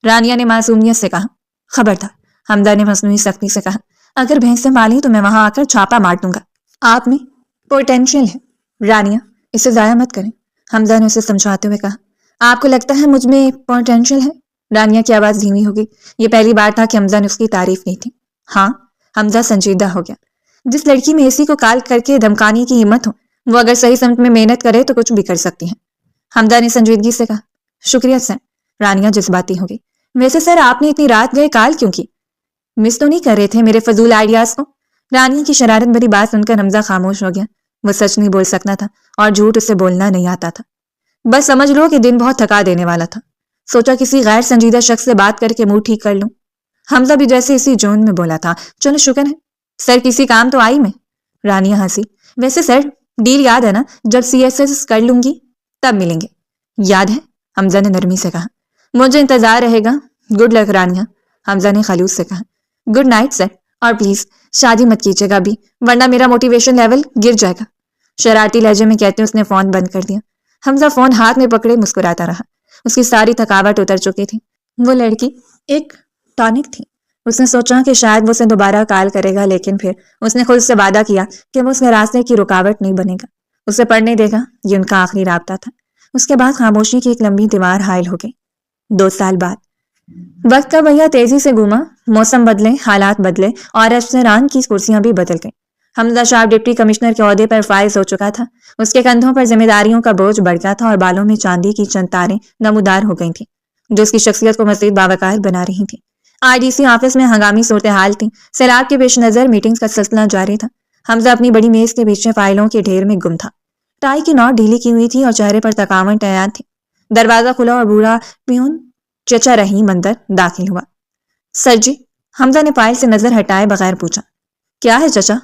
رانیہ نے معصومیت سے کہا۔ خبردار، حمزہ نے مصنوعی سختی سے کہا۔ اگر بھینسیں پالی تو میں وہاں آ کر چھاپا مار دوں گا۔ آپ میں پوٹینشیل ہے رانیہ، اسے ضائع مت کریں، حمزہ نے اسے سمجھاتے ہوئے کہا۔ آپ کو لگتا ہے مجھ میں پوٹینشیل ہے؟ رانیہ کی آواز دھیمی ہو گئی۔ یہ پہلی بار تھا کہ حمزہ نے اس کی تعریف کی تھی۔ ہاں، حمزہ سنجیدہ ہو گیا۔ جس لڑکی میں اسی کو کال کر کے دھمکانے کی ہمت ہو، وہ اگر صحیح سمت میں محنت کرے تو کچھ بھی کر سکتی ہے۔ حمزہ نے سنجیدگی سے کہا۔ شکریہ سر۔ رانیہ جذباتی ہو گئی۔ ویسے سر، آپ نے اتنی رات گئے کال کیوں کی؟ مس تو نہیں کر رہے تھے میرے فضول آئیڈیاز کو؟ رانیہ کی شرارت بھری بات سن کر حمزہ خاموش ہو گیا۔ وہ سچ نہیں بول سکتا تھا اور جھوٹ اسے بولنا نہیں آتا تھا۔ بس سمجھ لو کہ دن بہت تھکا دینے والا تھا، سوچا کسی غیر سنجیدہ شخص سے بات کر کے موڈ ٹھیک کر لوں۔ حمزہ بھی جیسے اسی جون میں بولا تھا۔ چلو شکر ہے سر، کسی کام تو آئی میں؟ رانیہ ہنسی۔ ویسے سر، ڈیل یاد ہے نا؟ جب CSS کر لوں گی تب ملیں گے۔ یاد ہے، حمزہ نے نرمی سے کہا۔ مجھے انتظار رہے گا۔ گڈ لک رانیہ، حمزہ نے خلوص سے کہا۔ گڈ نائٹ سر، اور پلیز شادی مت کیجیے گا ابھی، ورنہ میرا موٹیویشن لیول گر جائے گا۔ شرارتی لہجے میں کہتے اس نے فون بند کر دیا۔ حمزہ فون ہاتھ میں پکڑے مسکراتا رہا۔ اس کی ساری تھکاوٹ اتر چکی تھی۔ وہ لڑکی ایک ٹانک تھی۔ اس نے سوچا کہ شاید وہ اسے دوبارہ کال کرے گا، لیکن پھر اس نے خود سے وعدہ کیا کہ وہ اس کے راستے کی رکاوٹ نہیں بنے گا، اسے پڑھنے دے گا۔ یہ ان کا آخری رابطہ تھا۔ اس کے بعد خاموشی کی ایک لمبی دیوار حائل ہو گئی۔ 2 سال بعد وقت کا بہیا تیزی سے گھوما، موسم بدلے، حالات بدلے اور افسران کی کرسیاں بھی بدل گئیں۔ حمزہ شاپ ڈپٹی کمشنر کے عہدے پر فائز ہو چکا تھا۔ اس کے کندھوں پر ذمہ داریوں کا بوجھ بڑھ گیا تھا اور بالوں میں چاندی کی چند تاریں نمودار ہو گئی تھیں، جو اس کی شخصیت کو مزید باوقار بنا رہی تھیں۔ IDC آفس میں ہنگامی صورتحال تھی۔ سیلاب کے پیش نظر میٹنگز کا سلسلہ جاری تھا۔ حمزہ اپنی بڑی میز کے پیچھے فائلوں کے ڈھیر میں گم تھا۔ ٹائی کی نوٹ ڈھیلی کی ہوئی تھی اور چہرے پر تکاوٹ عیاں تھی۔ دروازہ کھلا اور بوڑھا پیون چچا رحیم اندر داخل ہوا۔ سر جی، حمزہ نے فائل سے نظر ہٹائے بغیر پوچھا۔ کیا ہے چچا؟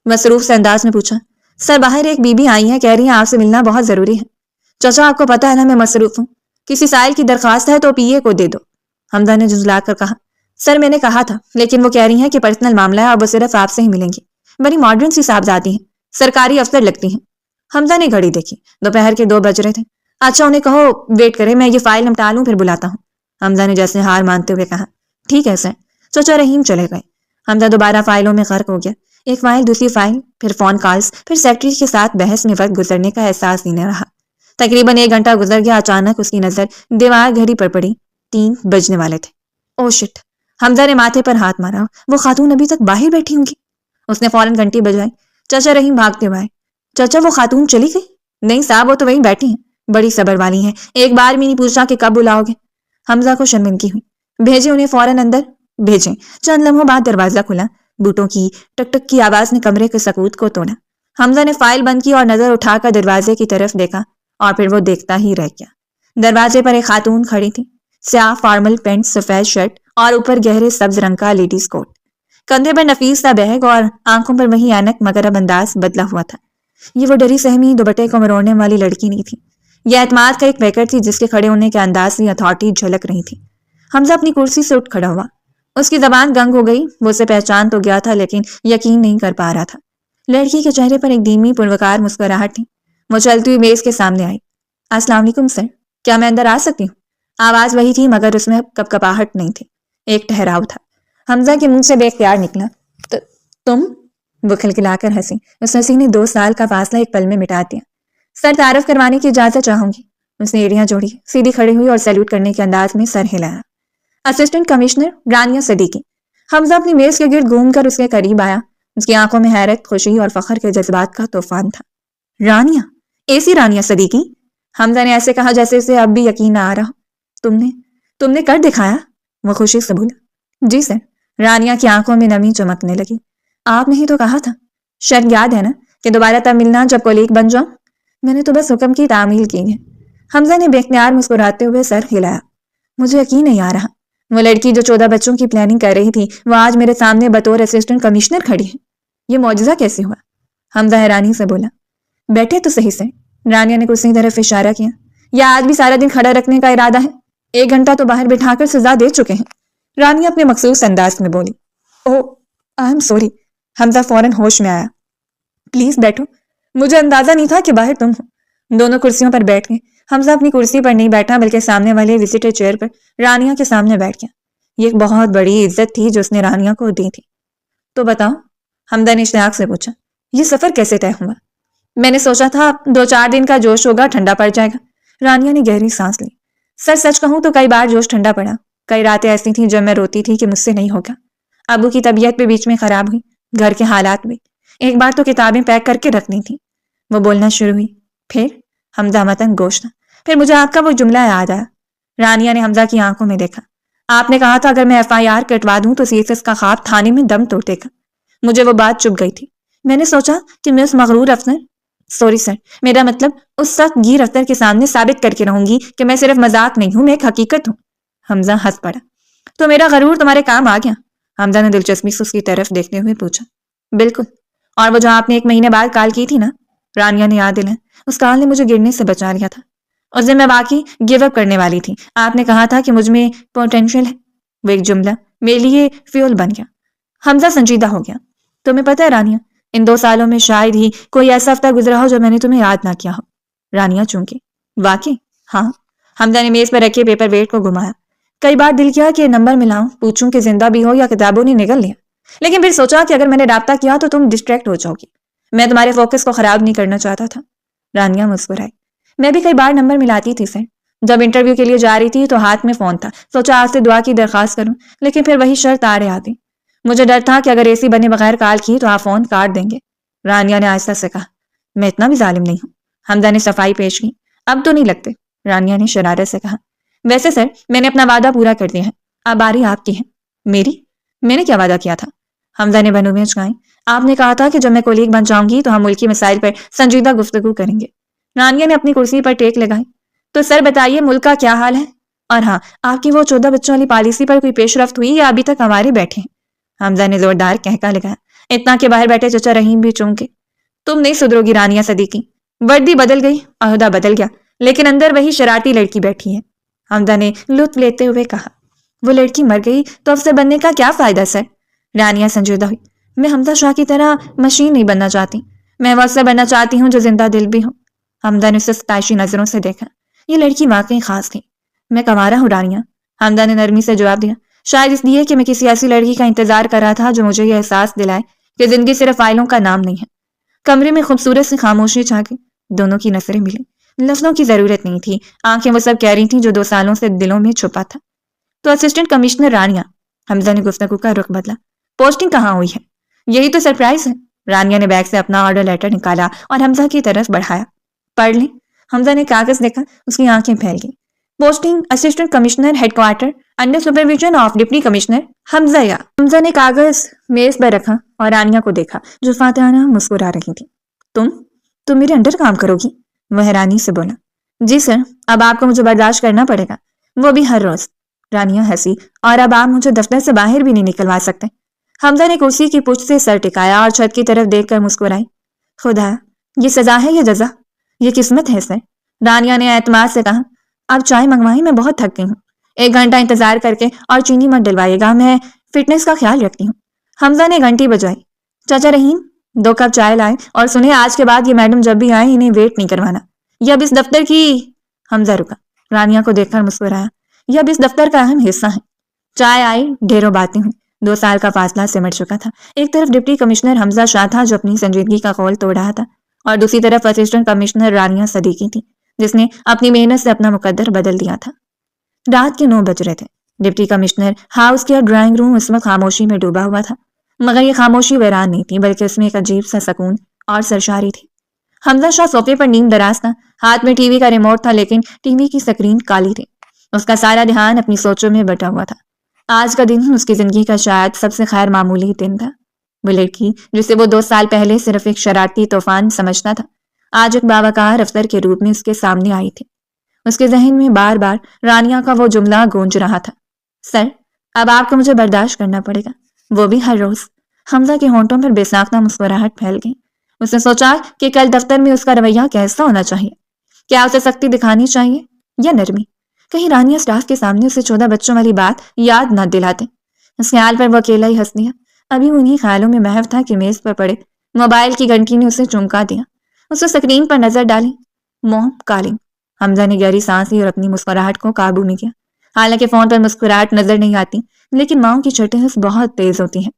مصروف سے انداز میں پوچھا۔ سر، باہر ایک بی بی آئی ہے، کہہ رہی ہیں آپ سے ملنا بہت ضروری ہے۔ چچا، آپ کو پتہ ہے نا میں مصروف ہوں، کسی سائل کی درخواست ہے تو PA کو دے دو۔ حمزہ نے جھنجھلا کر کہا۔ سر، میں نے کہا تھا، لیکن وہ کہہ رہی ہیں کہ پرسنل معاملہ ہے اور وہ صرف آپ سے ہی ملیں گی۔ بڑی ماڈرن سی صاحبزادی ہیں، سرکاری افسر لگتی ہیں۔ حمزہ نے گھڑی دیکھی، دوپہر کے 2 بج رہے تھے۔ اچھا، انہیں کہو ویٹ کرے، میں یہ فائل نمٹا لوں پھر بلاتا ہوں، حمزہ نے جیسے ہار مانتے ہوئے کہا۔ ٹھیک ہے سر۔ چچا رحیم چلے گئے۔ حمزہ دوبارہ فائلوں میں غرق ہو گیا۔ ایک فائل، دوسری فائل، پھر فون کالز، پھر سیکرٹری کے ساتھ بحث میں وقت گزرنے کا احساس ہی نہ رہا۔ تقریباً 1 گھنٹہ گزر گیا۔ اچانک اس کی نظر دیوار گھڑی پر پڑی۔ 3 بجنے والے تھے۔ او شٹ! حمزہ نے ماتھے پر ہاتھ مارا۔ وہ خاتون ابھی تک باہر بیٹھی ہوں گی۔ اس نے فوراً گھنٹی بجائی۔ چچا رحیم بھاگتے ہوئے آئے۔ چچا، وہ خاتون چلی گئی؟ نہیں صاحب، وہ تو وہیں بیٹھی ہیں، بڑی صبر والی ہیں، ایک بار بھی نہیں پوچھا کہ کب بلاؤ گے۔ حمزہ کو شرمندگی ہوئی۔ بھیجے انہیں فوراً اندر بھیجیں۔ چند لمحوں بعد دروازہ کھلا۔ بوٹوں کی ٹک ٹک کی آواز نے کمرے کے سکوت کو توڑا۔ حمزہ نے فائل بند کی اور نظر اٹھا کر دروازے کی طرف دیکھا اور پھر وہ دیکھتا ہی رہ گیا۔ دروازے پر ایک خاتون کھڑی تھی، سیاہ فارمل پینٹ، سفید شرٹ اور اوپر گہرے سبز رنگ کا لیڈیز کوٹ، کندھے پر نفیس سا بیگ اور آنکھوں پر وہی اینک، مگر اب انداز بدلا ہوا تھا۔ یہ وہ ڈری سہمی دوپٹے کو مروڑنے والی لڑکی نہیں تھی۔ یہ اعتماد کا ایک پیکر تھی جس کے کھڑے ہونے کے انداز سے اتھارٹی جھلک رہی تھی۔ حمزہ اپنی کرسی سے اٹھ کھڑا ہوا۔ اس کی زبان گنگ ہو گئی، وہ اسے پہچان تو گیا تھا لیکن یقین نہیں کر پا رہا تھا۔ لڑکی کے چہرے پر ایک دھیمی پروکار مسکراہٹ تھی۔ وہ چلتی ہوئی میز کے سامنے آئی۔ السلام علیکم سر، کیا میں اندر آ سکتی ہوں؟ آواز وہی تھی مگر اس میں کپکپاہٹ نہیں تھی، ایک ٹھہراؤ تھا۔ حمزہ کے منہ سے بے اختیار نکلا، تم؟ وہ کھلکھلا کر ہنسی۔ اس ہنسی نے 2 سال کا فاصلہ ایک پل میں مٹا دیا۔ سر، تعارف کروانے کی اجازت چاہوں گی۔ اس نے ایڑیاں جوڑی، سیدھی کھڑی ہوئی اور سیلوٹ کرنے کے انداز میں سر ہلایا۔ Assistant commissioner Rania Siddiqui. حمزہ اپنی میز کے گرد گھوم کر اس کے قریب آیا۔ اس کی آنکھوں میں حیرت، خوشی اور فخر کے جذبات کا طوفان تھا۔ رانیہ؟ ایسی رانیہ صدیقی؟ حمزہ نے ایسے کہا جیسے اسے اب بھی یقین نہ آ رہا۔ تم نے کر دکھایا؟ وہ خوشی سے بولا۔ جی سر۔ رانیہ کی آنکھوں میں نمی چمکنے لگی۔ آپ نے ہی تو کہا تھا، شاید یاد ہے نا، کہ دوبارہ تب ملنا جب کولیگ بن جاؤں۔ میں نے تو بس حکم کی تعمیل کی ہے۔ حمزہ نے بے اختیار مسکراتے ہوئے سر ہلایا۔ مجھے یقین نہیں آ رہا، وہ لڑکی جو 14 بچوں کی پلاننگ کر رہی تھی وہ آج میرے سامنے بطور اسسٹنٹ کمشنر کھڑی ہے۔ یہ معجزہ کیسے ہوا؟ حمزہ حیرانی سے بولا۔ بیٹھے تو صحیح سے۔ رانیہ نے کسی طرف اشارہ کیا۔ یا آج بھی سارا دن کھڑا رکھنے کا ارادہ ہے؟ 1 گھنٹہ تو باہر بٹھا کر سزا دے چکے ہیں۔ رانیہ اپنے مخصوص انداز میں بولی۔ اوہ، آئی ایم سوری۔ حمزہ فوراً ہوش میں آیا۔ پلیز بیٹھو، مجھے اندازہ نہیں تھا کہ باہر تم ہو۔ دونوں کرسیوں پر بیٹھ گئے۔ حمزہ اپنی کرسی پر نہیں بیٹھا بلکہ سامنے والے وزٹر چیئر پر رانیہ کے سامنے بیٹھ گیا۔ یہ ایک بہت بڑی عزت تھی جو اس نے رانیہ کو دی تھی۔ تو بتاؤ، حمزہ نے اشتیاق سے پوچھا، یہ سفر کیسے طے ہوا؟ میں نے سوچا تھا 2-4 دن کا جوش ہوگا، ٹھنڈا پڑ جائے گا۔ رانیہ نے گہری سانس لی۔ سر، سچ کہوں تو کئی بار جوش ٹھنڈا پڑا۔ کئی راتیں ایسی تھیں جب میں روتی تھی کہ مجھ سے نہیں ہوگا۔ ابو کی طبیعت بھی بیچ میں خراب ہوئی، گھر کے حالات بھی۔ ایک بار تو کتابیں پیک کر کے رکھنی تھی۔ وہ بولنا شروع ہوئی۔ پھر؟ حمزہ متن گوش تھا۔ پھر مجھے آپ کا وہ جملہ یاد آیا۔ رانیہ نے حمزہ کی آنکھوں میں دیکھا۔ آپ نے کہا تھا اگر میں FIR کٹوا دوں تو CSS کا خواب تھانے میں دم توڑ دے گا۔ مجھے وہ بات چپ گئی تھی۔ میں نے سوچا کہ میں اس مغرور افسر، سوری سر، میرا مطلب اس سخت گیر افسر کے سامنے ثابت کر کے رہوں گی کہ میں صرف مذاق نہیں ہوں، میں ایک حقیقت ہوں۔ حمزہ ہنس پڑا۔ تو میرا غرور تمہارے کام آ گیا؟ حمزہ نے دلچسپی سے اس کی طرف دیکھتے ہوئے پوچھا۔ بالکل۔ اور وہ جو آپ نے 1 مہینے بعد کال کی تھی نا؟ رانیہ نے یاد دلایا۔ اس کال نے مجھے گرنے سے بچا لیا تھا۔ اس دن میں واقعی گیو اپ کرنے والی تھی۔ آپ نے کہا تھا کہ مجھ میں پوٹینشیل ہے۔ وہ ایک جملہ میرے لیے فیول بن گیا۔ حمزہ سنجیدہ ہو گیا۔ تمہیں پتہ ہے رانیہ، ان 2 سالوں میں شاید ہی کوئی ایسا ہفتہ گزرا ہو جو میں نے تمہیں یاد نہ کیا ہو۔ رانیہ چونکہ واقعی؟ ہاں۔ حمزہ نے میز پر رکھے پیپر ویٹ کو گھمایا۔ کئی بار دل کیا کہ نمبر ملاؤں، پوچھوں کہ زندہ بھی ہو یا کتابوں نے نگل لیا، لیکن پھر سوچا کہ اگر میں نے رابطہ کیا تو تم ڈسٹریکٹ ہو جاؤ گی۔ میں تمہارے فوکس کو خراب نہیں کرنا چاہتا تھا۔ رانیہ مسکرائی۔ میں بھی کئی بار نمبر ملاتی تھی سر۔ جب انٹرویو کے لیے جا رہی تھی تو ہاتھ میں فون تھا، سوچا آپ سے دعا کی درخواست کروں، لیکن پھر وہی شرط آڑے آ گئی۔ مجھے ڈر تھا کہ اگر AC بنے بغیر کال کی تو آپ فون کاٹ دیں گے۔ رانیہ نے آہستہ سے کہا۔ میں اتنا بھی ظالم نہیں ہوں۔ حمزہ نے صفائی پیش کی۔ اب تو نہیں لگتے، رانیہ نے شرارت سے کہا۔ ویسے سر، میں نے اپنا وعدہ پورا کر دیا ہے، اب باری آپ کی ہے۔ میری؟ میں نے کیا وعدہ کیا تھا؟ حمزہ نے بنو میں چکائیں۔ آپ نے کہا تھا کہ جب میں کولیگ بن جاؤں گی تو ہم ملکی مسائل پر سنجیدہ گفتگو کریں گے۔ رانیہ نے اپنی کرسی پر ٹیک لگائی۔ تو سر بتائیے ملک کا کیا حال ہے؟ اور ہاں، آپ کی وہ 14 بچوں والی پالیسی پر کوئی پیش رفت ہوئی یا ابھی تک ہمارے بیٹھے ہیں؟ حمزہ نے زوردار کہکا لگایا، اتنا کہ باہر بیٹھے چچا رحیم بھی چونکے۔ تم نہیں سدھرو گی رانیہ صدیقی۔ وردی بدل گئی، عہدہ بدل گیا، لیکن اندر وہی شرارتی لڑکی بیٹھی ہے۔ حمزہ نے لطف لیتے ہوئے کہا۔ وہ لڑکی مر گئی تو افسر بننے کا کیا فائدہ سر؟ رانیہ سنجیدہ ہوئی۔ میں حمزہ شاہ کی طرح مشین نہیں بننا چاہتی، میں وہ افسر بننا چاہتی ہوں جو زندہ دل بھی ہو۔ حمزہ نے اسے ستائشی نظروں سے دیکھا۔ یہ لڑکی واقعی خاص تھی۔ میں کنوارا ہوں رانیہ، حمزہ نے نرمی سے جواب دیا، شاید اس لیے کہ میں کسی ایسی لڑکی کا انتظار کر رہا تھا جو مجھے یہ احساس دلائے کہ زندگی صرف فائلوں کا نام نہیں ہے۔ کمرے میں خوبصورت سی خاموشی چھا گئی۔ دونوں کی نظریں ملیں۔ لفظوں کی ضرورت نہیں تھی، آنکھیں وہ سب کہہ رہی تھیں جو 2 سالوں سے دلوں میں چھپا تھا۔ تو اسسٹنٹ کمشنر رانیہ، حمزہ نے گفتگو کا رخ بدلا، پوسٹنگ کہاں ہوئی ہے؟ یہی تو سرپرائز ہے۔ رانیہ نے بیگ سے اپنا آرڈر لیٹر نکالا اور حمزہ کی طرف بڑھایا۔ پڑھ لیں۔ حمزہ نے کاغذ دیکھا، اس کی آنکھیں پھیل گئیں۔ Posting assistant commissioner headquarter under supervision of deputy commissioner Hamza یا۔ حمزہ نے کاغذ میز پر رکھا اور رانیہ کو دیکھا جو فاتحانہ مسکرا رہی تھی۔ تم میرے انڈر کام کرو گی؟ وہ حیرانی سے بولا۔ جی سر، اب آپ کو مجھے برداشت کرنا پڑے گا، وہ بھی ہر روز۔ رانیہ ہنسی۔ اور اب آپ مجھے دفتر سے باہر بھی نہیں نکلوا سکتے۔ حمزہ نے کرسی کی پشت سے سر ٹکایا اور چھت کی طرف دیکھ کر مسکرائی۔ خدا، یہ سزا ہے یا جزا؟ یہ قسمت ہے سر۔ رانیہ نے اعتماد سے کہا۔ آپ چائے منگوائیں، میں بہت تھک گئی ہوں۔ 1 گھنٹہ انتظار کر کے اور چینی مت ڈلوائیے گا، میں فٹنس کا خیال رکھتی ہوں۔ حمزہ نے گھنٹی بجائی۔ چاچا رحیم 2 کپ چائے لائیں اور سنیں آج کے بعد یہ میڈم جب بھی آئیں انہیں ویٹ نہیں کروانا۔ یہ اب اس دفتر کی… حمزہ رکا، رانیہ کو دیکھ کر مسکرایا۔ یہ اب اس دفتر کا اہم حصہ ہے۔ چائے آئی، ڈھیروں باتیں ہوئی۔ 2 سال کا فاصلہ سمٹ چکا تھا۔ ایک طرف ڈپٹی کمشنر حمزہ شاہ تھا جو اپنی سنجیدگی کا قول توڑ رہا تھا، اور دوسری طرف اسسٹنٹ کمشنر رانیہ صدیقی تھی جس نے اپنی محنت سے اپنا مقدر بدل دیا تھا۔ رات کے 9 بج رہے تھے۔ ڈپٹی کمشنر ہاؤس کے ڈرائنگ روم اس وقت خاموشی میں ڈوبا ہوا تھا، مگر یہ خاموشی ویران نہیں تھی بلکہ اس میں ایک عجیب سا سکون اور سرشاری تھی۔ حمزہ شاہ صوفے پر نیم دراز تھا، ہاتھ میں ٹی وی کا ریموٹ تھا، لیکن ٹی وی کی سکرین کالی تھی۔ اس کا سارا دھیان اپنی سوچوں میں بٹا ہوا تھا۔ آج کا دن اس کی زندگی کا شاید سب سے خیر معمولی دن تھا۔ وہ لڑکی جسے وہ 2 سال پہلے صرف ایک شرارتی طوفان سمجھتا تھا، آج ایک باوقار افسر کے روپ میں اس کے سامنے آئی تھی۔ اس کے ذہن میں بار بار رانیہ کا وہ جملہ گونج رہا تھا، سر اب آپ کو مجھے برداشت کرنا پڑے گا، وہ بھی ہر روز۔ حمزہ کے ہونٹوں پر بے ساختہ مسکراہٹ پھیل گئی۔ اس نے سوچا کہ کل دفتر میں اس کا رویہ کیسا ہونا چاہیے، کیا اسے سختی دکھانی چاہیے یا نرمی؟ کہیں رانیہ اسٹاف کے سامنے اسے 14 بچوں والی بات یاد نہ دلاتے۔ اس خیال پر وہ اکیلا ہی ہنس دیا۔ ابھی انہی خیالوں میں محو تھا کہ میز پر پڑے موبائل کی گھنٹی نے اسے چمکا دیا۔ اس نے سکرین پر نظر ڈالی، موم کالنگ۔ حمزہ نے گہری سانس لی اور اپنی مسکراہٹ کو قابو میں کیا۔ حالانکہ فون پر مسکراہٹ نظر نہیں آتی، لیکن ماؤں کی چھٹیں بہت تیز ہوتی ہیں۔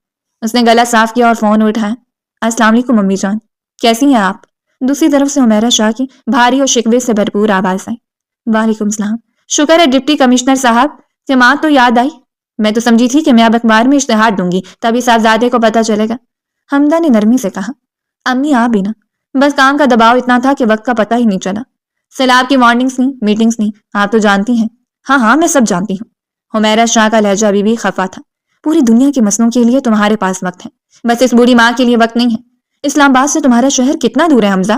اس نے گلا صاف کیا اور فون اٹھایا۔ السلام علیکم امی جان، کیسی ہیں آپ؟ دوسری طرف سے حمیرہ شاہ کی بھاری اور شکوے سے بھرپور آواز آئی۔ وعلیکم السلام، شکر ہے ڈپٹی کمشنر صاحب کہ ماں تو یاد آئی، میں تو سمجھی تھی کہ میں اب اخبار میں اشتہار دوں گی تبھی صاحبزادے کو پتہ چلے گا۔ حمزہ نے نرمی سے کہا۔ امی آپ بھی نا، بس کام کا دباؤ اتنا تھا کہ وقت کا پتہ ہی نہیں چلا۔ سیلاب کی وارننگز نہیں، میٹنگز نہیں، آپ تو جانتی ہیں۔ ہاں میں سب جانتی ہوں۔ حمیرہ شاہ کا لہجہ ابھی بھی خفا تھا۔ پوری دنیا کے مسئلوں کے لیے تمہارے پاس وقت ہے، بس اس بوڑھی ماں کے لیے وقت نہیں ہے۔ اسلام آباد سے تمہارا شہر کتنا دور ہے حمزہ؟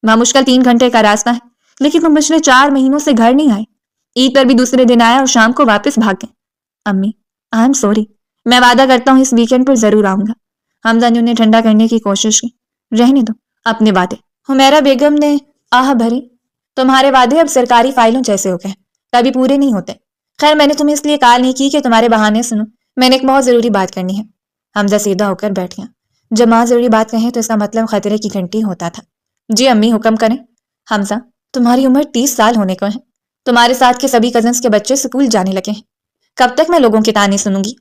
وہاں مشکل 3 گھنٹے کا راستہ ہے، لیکن تم پچھلے 4 مہینوں سے گھر نہیں آئے۔ عید پر بھی دوسرے دن آیا اور شام کو واپس بھاگ گئے۔ امی آئی ایم سوری، میں وعدہ کرتا ہوں اس ویکینڈ پر ضرور آؤں گا۔ حمزہ نے انہیں ٹھنڈا کرنے کی کوشش کی۔ رہنے دو اپنے وعدے۔ حمیرہ بیگم نے آہ بھری۔ تمہارے وعدے اب سرکاری فائلوں جیسے ہو گئے، کبھی پورے نہیں ہوتے۔ خیر میں نے تمہیں اس لیے کال نہیں کی کہ تمہارے بہانے سنو، میں نے ایک بہت ضروری بات کرنی ہے۔ حمزہ سیدھا ہو کر بیٹھ گیا۔ جب ماں ضروری بات کہیں تو اس کا مطلب خطرے کی گھنٹی ہوتا تھا۔ جی امی حکم کریں۔ حمزہ تمہاری عمر 30 سال ہونے کو ہے، تمہارے ساتھ کے سبھی کزنس کے بچے اسکول جانے لگے ہیں، کب تک میں لوگوں کے تانے سنوں گی؟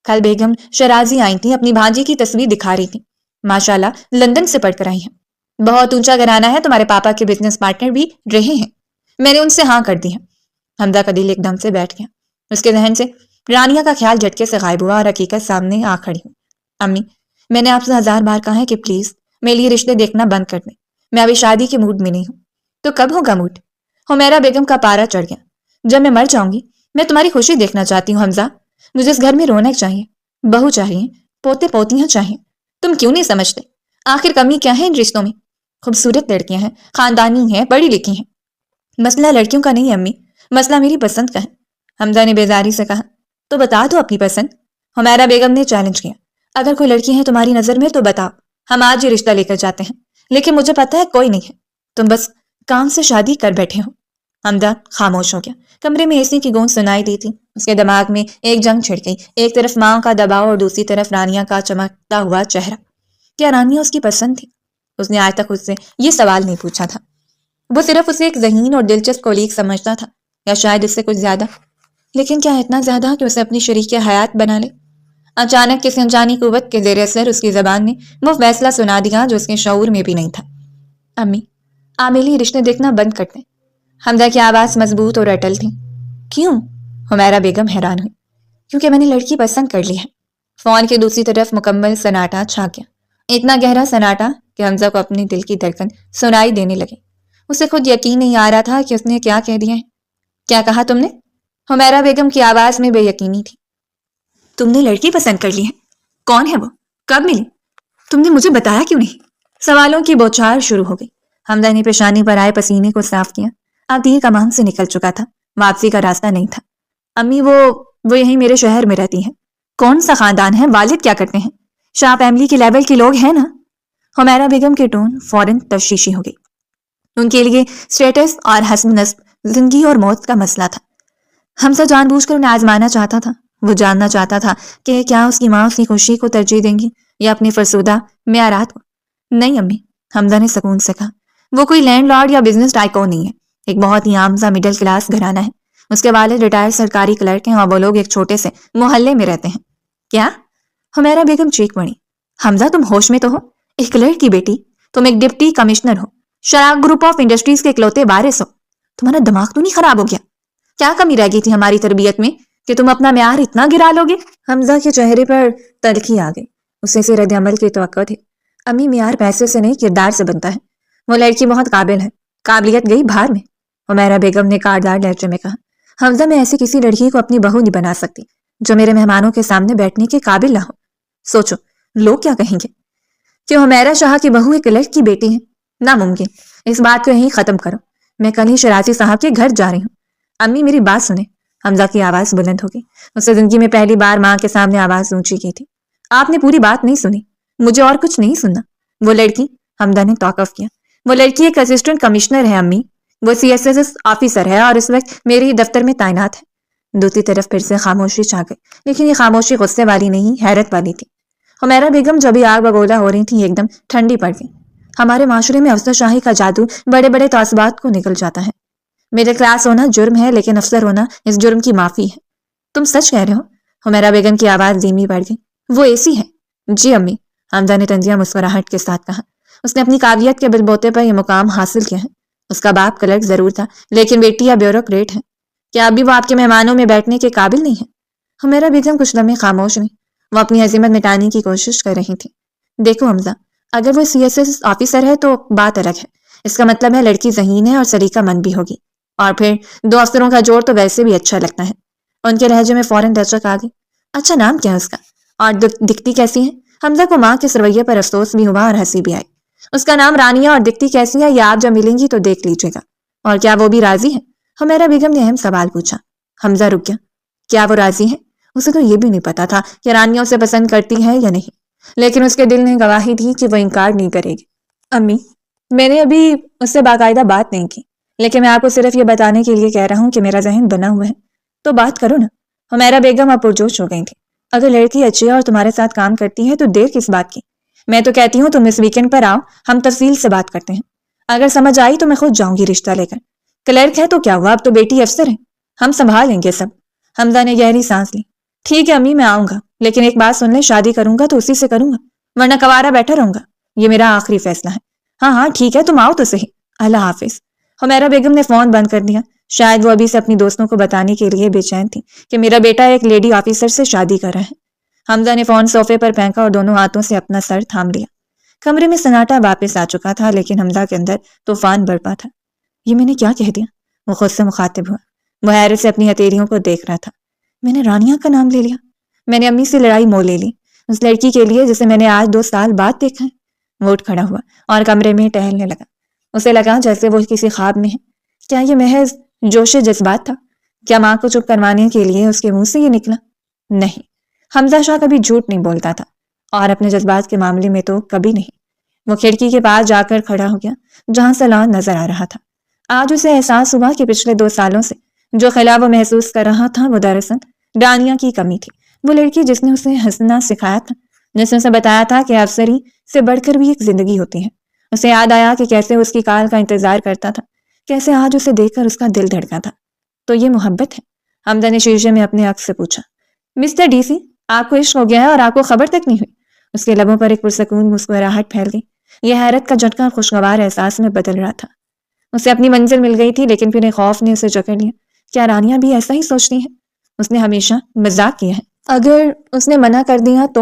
کل بیگم شرازی آئی تھی، اپنی بھانجی کی تصویر دکھا رہی تھی، ماشاءاللہ لندن سے پڑھ کر آئی ہیں، بہت اونچا گھرانہ ہے، تمہارے پاپا کے بزنس پارٹنر بھی رہے ہیں۔ میں نے ان سے ہاں کر دی ہے۔ حمزہ کا دل ایک دم سے بیٹھ گیا۔ اس کے ذہن سے رانیہ کا خیال جھٹکے سے غائب ہوا اور حقیقت سامنے آ کھڑی ہوئی۔ امی میں نے آپ سے 1000 بار کہا ہے کہ پلیز میرے لیے رشتے دیکھنا بند کر دیں، میں ابھی شادی کے موڈ میں نہیں ہوں۔ تو کب ہوگا موڈ؟ حمیرہ بیگم کا پارا چڑھ گیا۔ جب میں مر جاؤں گی، میں تمہاری خوشی دیکھنا چاہتی ہوں حمزہ، مجھے اس گھر میں رونق چاہیے، بہو چاہیے، پوتے پوتیاں چاہیے۔ تم کیوں نہیں سمجھتے؟ آخر کمی کیا ہے ان رشتوں میں؟ خوبصورت لڑکیاں ہیں، خاندانی ہیں، پڑھی لکھی ہیں۔ مسئلہ لڑکیوں کا نہیں ہے امی، مسئلہ میری پسند کا ہے۔ حمزہ نے بیزاری سے کہا۔ تو بتا دو اپنی پسند۔ حمیرہ بیگم نے چیلنج کیا۔ اگر کوئی لڑکی ہے تمہاری نظر میں تو بتاؤ، ہم آج یہ رشتہ لے کر جاتے ہیں، لیکن مجھے پتہ ہے کوئی نہیں ہے، تم بس کام سے شادی کر بیٹھے ہو۔ حمزہ خاموش ہو گیا۔ کمرے میں اے سی کی گونج سنائی دی تھی۔ اس کے دماغ میں ایک جنگ چھڑ گئی، ایک طرف ماں کا دباؤ اور دوسری طرف رانیہ کا چمکتا ہوا چہرہ۔ کیا رانیہ اس کی پسند تھی؟ اس نے آج تک خود سے یہ سوال نہیں پوچھا تھا۔ وہ صرف اسے ایک ذہین اور دلچسپ کولیگ سمجھتا تھا، یا شاید اس سے کچھ زیادہ، لیکن کیا اتنا زیادہ کہ اسے اپنی شریک حیات بنا لے؟ اچانک کسی انجانی قوت کے زیر اثر اس کی زبان نے وہ فیصلہ سنا دیا جو اس کے شعور میں بھی نہیں تھا۔ امی آپ میرے لیے رشتے دیکھنا بند کر دیں۔ حمزہ کی آواز مضبوط اور اٹل تھی۔ کیوں؟ حمیرہ بیگم حیران ہوئی۔ کیونکہ میں نے لڑکی پسند کر لی ہے۔ فون کی دوسری طرف مکمل سناٹا چھا گیا، اتنا گہرا سناٹا کہ حمزہ کو اپنے دل کی دھڑکن سنائی دینے لگی۔ اسے خود یقین نہیں آ رہا تھا کہ اس نے کیا کہہ دیا ہے۔ کیا کہا تم نے؟ حمیرہ بیگم کی آواز میں بے یقینی تھی۔ تم نے لڑکی پسند کر لی ہے؟ کون ہے وہ؟ کب ملی؟ تم نے مجھے بتایا کیوں نہیں؟ سوالوں کی بوچھار شروع ہو گئی۔ حمزہ نے پیشانی پر آئے پسینے کو صاف کیا۔ اب تیر کمان سے نکل چکا تھا، واپسی کا راستہ نہیں تھا۔ امی وہ یہیں میرے شہر میں رہتی ہیں۔ کون سا خاندان ہے؟ والد کیا کرتے ہیں؟ شاہ فیملی کے لیول کے لوگ ہیں نا؟ حمیرہ بیگم کے ٹون فوراً تشویشی ہو گئی۔ ان کے لیے اسٹیٹس اور حسب نسب زندگی اور موت کا مسئلہ تھا۔ حمزہ جان بوجھ کر انہیں آزمانا چاہتا تھا۔ وہ جاننا چاہتا تھا کہ کیا اس کی ماں اس کی خوشی کو ترجیح دیں گی یا اپنی فرسودہ معیارات کو۔ نہیں امی، حمزہ نے سکون سے کہا، وہ کوئی لینڈ لارڈ یا بزنس ٹائکون نہیں ہے، ایک بہت ہی عام سا مڈل کلاس گھرانہ ہے۔ اس کے والد ریٹائر سرکاری کلرک ہیں اور وہ لوگ ایک چھوٹے سے محلے میں رہتے ہیں۔ کیا؟ حمیرہ بیگم چیخ پڑی۔ حمزہ تم ہوش میں تو ہو؟ ایک کلرک کی بیٹی، تم ایک ڈپٹی کمشنر ہو، شراک گروپ آف انڈسٹریز کے اکلوتے وارث ہو، تمہارا دماغ تو نہیں خراب ہو گیا؟ کیا کمی رہ گئی تھی ہماری تربیت میں کہ تم اپنا معیار اتنا گرا لو گے؟ حمزہ کے چہرے پر تلخی آ گئی، اسے سے رد عمل کی توقع تھی۔ امی، معیار پیسے سے نہیں کردار سے بنتا ہے، وہ لڑکی بہت قابل ہے، قابلیت گئی بھار میں، حمیرہ بیگم نے کاردار لہجے میں کہا۔ حمزہ، میں ایسی کسی لڑکی کو اپنی بہو نہیں بنا سکتی جو میرے مہمانوں کے سامنے بیٹھنے کے قابل نہ ہو۔ سوچو لوگ کیا کہیں گے کہ حمیرہ شاہ کی بہو ایک کلرک کی بیٹی ہے؟ ناممکن، اس بات کو یہیں ختم کرو، میں کل ہی شرازی صاحب کے گھر جا رہی ہوں۔ امی میری بات سنیں، حمزہ کی آواز بلند ہو گئی، اسے زندگی میں پہلی بار ماں کے سامنے آواز اونچی کی تھی۔ آپ نے پوری بات نہیں سنی، مجھے اور کچھ نہیں سننا۔ وہ لڑکی، حمزہ نے توقف کیا، وہ لڑکی ایک اسسٹنٹ کمشنر ہے امی، وہ CSS آفیسر ہے اور اس وقت میری دفتر میں تعینات ہے۔ دوسری طرف پھر سے خاموشی چھا گئی، لیکن یہ خاموشی غصے والی نہیں، حیرت والی تھی۔ حمیرہ بیگم جو بھی آگ بگولا ہو رہی تھی ایک دم ٹھنڈی پڑ گئی۔ ہمارے معاشرے میں افسر شاہی کا جادو بڑے بڑے تعصبات کو نکل جاتا ہے۔ میڈل کلاس ہونا جرم ہے، لیکن افسر ہونا اس جرم کی معافی ہے۔ تم سچ کہہ رہے ہو؟ حمیرہ بیگم کی آواز دھیمی پڑ گئی۔ وہ ایسی ہے؟ جی امی، حمزہ نے طنزیہ مسکراہٹ کے ساتھ کہا۔ اس نے اپنی قابلیت کے بل بوتے پر یہ مقام حاصل کیا ہے۔ اس کا باپ کلرک ضرور تھا، لیکن بیٹی یا بیوروکریٹ ہے۔ کیا ابھی وہ آپ کے مہمانوں میں بیٹھنے کے قابل نہیں ہے؟ حمیرہ بیگم کچھ لمحے خاموش ہوئی، وہ اپنی عظمت مٹانے کی کوشش کر رہی تھی۔ دیکھو حمزہ، اگر وہ CSS آفیسر ہے تو بات الگ ہے، اس کا مطلب ہے لڑکی ذہین ہے اور سلیقہ مند بھی ہوگی، اور پھر دو افسروں کا جوڑ تو ویسے بھی اچھا لگتا ہے۔ ان کے لہجے میں فوراً لچک آ گئی۔ اچھا، نام کیا ہے اس کا؟ اور دکھتی کیسی ہے؟ حمزہ کو ماں کے اس رویے پر افسوس بھی ہوا اور ہنسی بھی آئی۔ اس کا نام رانیہ، اور دکھتی کیسی ہے یہ آپ جب ملیں گی تو دیکھ لیجیے گا۔ اور کیا وہ بھی راضی ہے؟ حمیرہ بیگم نے اہم سوال پوچھا۔ حمزہ رک گیا۔ کیا وہ راضی ہے؟ اسے تو یہ بھی نہیں پتا تھا کہ رانیہ اسے پسند کرتی ہے یا نہیں، لیکن اس کے دل نے گواہی دی کہ وہ انکار نہیں کرے گی۔ امی، میں نے ابھی اس سے باقاعدہ بات نہیں کی، لیکن میں آپ کو صرف یہ بتانے کے لیے کہہ رہا ہوں کہ میرا ذہن بنا ہوا ہے، تو بات کرو نا۔ حمیرہ بیگم اب پرجوش ہو گئی تھی۔ اگر لڑکی اچھی ہے اور تمہارے ساتھ کام کرتی ہے تو دیر کس بات کی؟ میں تو کہتی ہوں تم اس ویکنڈ پر آؤ، ہم تفصیل سے بات کرتے ہیں۔ اگر سمجھ آئی تو میں خود جاؤں گی رشتہ لے کر۔ کلرک ہے تو کیا ہوا، اب تو بیٹی افسر ہے، ہم سنبھال لیں گے سب۔ حمزہ نے گہری سانس لی۔ ٹھیک ہے امی، میں آؤں گا، لیکن ایک بات سن لیں، شادی کروں گا تو اسی سے کروں گا، ورنہ کوارا بیٹھا رہوں گا، یہ میرا آخری فیصلہ ہے۔ ہاں ہاں ٹھیک ہے، تم آؤ تو صحیح، اللہ حافظ۔ حمیرہ بیگم نے فون بند کر دیا۔ شاید وہ ابھی سے اپنی دوستوں کو بتانے کے لیے بے چین تھی کہ میرا بیٹا ایک لیڈی آفیسر سے شادی کر رہا ہے۔ حمزہ نے فون صوفے پر پھینکا اور دونوں ہاتھوں سے اپنا سر تھام لیا۔ کمرے میں سناٹا واپس آ چکا تھا، لیکن حمزہ کے اندر طوفان برپا تھا۔ یہ میں نے کیا کہہ دیا؟ وہ خود سے مخاطب ہوا۔ وہ حیرت سے اپنی ہتھیلیوں کو دیکھ رہا تھا۔ میں نے رانیہ کا نام لے لیا، میں نے امی سے لڑائی مول لے لی، اس لڑکی کے لیے جسے میں نے آج 2 سال بعد دیکھا ہے۔ وہ اٹھ کھڑا ہوا اور کمرے میں ٹہلنے لگا۔ اسے لگا جیسے وہ کسی خواب میں ہے۔ کیا یہ محض جوش جذبات تھا؟ کیا ماں کو چپ کروانے کے لیے اس کے منہ سے یہ نکلا؟ نہیں، حمزہ شاہ کبھی جھوٹ نہیں بولتا تھا، اور اپنے جذبات کے معاملے میں تو کبھی نہیں۔ وہ کھڑکی کے پاس جا کر کھڑا ہو گیا جہاں سے لان نظر آ رہا تھا۔ آج اسے احساس ہوا کہ پچھلے 2 سالوں سے جو خلا وہ محسوس کر رہا تھا وہ دراصل رانیہ کی کمی تھی۔ وہ لڑکی جس نے اسے ہنسنا سکھایا تھا، جس نے اسے بتایا تھا کہ افسری سے بڑھ کر بھی ایک زندگی ہوتی ہے۔ اسے یاد آیا کہ کیسے اس کی کال کا انتظار کرتا تھا، کیسے آج اسے دیکھ کر اس کا دل دھڑکا تھا۔ تو یہ محبت ہے؟ حمزہ نے شیشے میں اپنے عکس سے پوچھا۔ مسٹر ڈی سی، آپ کو عشق ہو گیا ہے اور آپ کو خبر تک نہیں ہوئی؟ اس کے لبوں پر ایک پرسکون مسکراہٹ پھیل گئی۔ یہ حیرت کا جھٹکا خوشگوار احساس میں بدل رہا تھا۔ اسے اپنی منزل مل گئی تھی، لیکن پھر ایک خوف نے اسے جکڑ لیا۔ کیا رانیہ بھی ایسا ہی سوچتی ہے؟ اس نے ہمیشہ مذاق کیا ہے۔ اگر اس نے منع کر دیا تو؟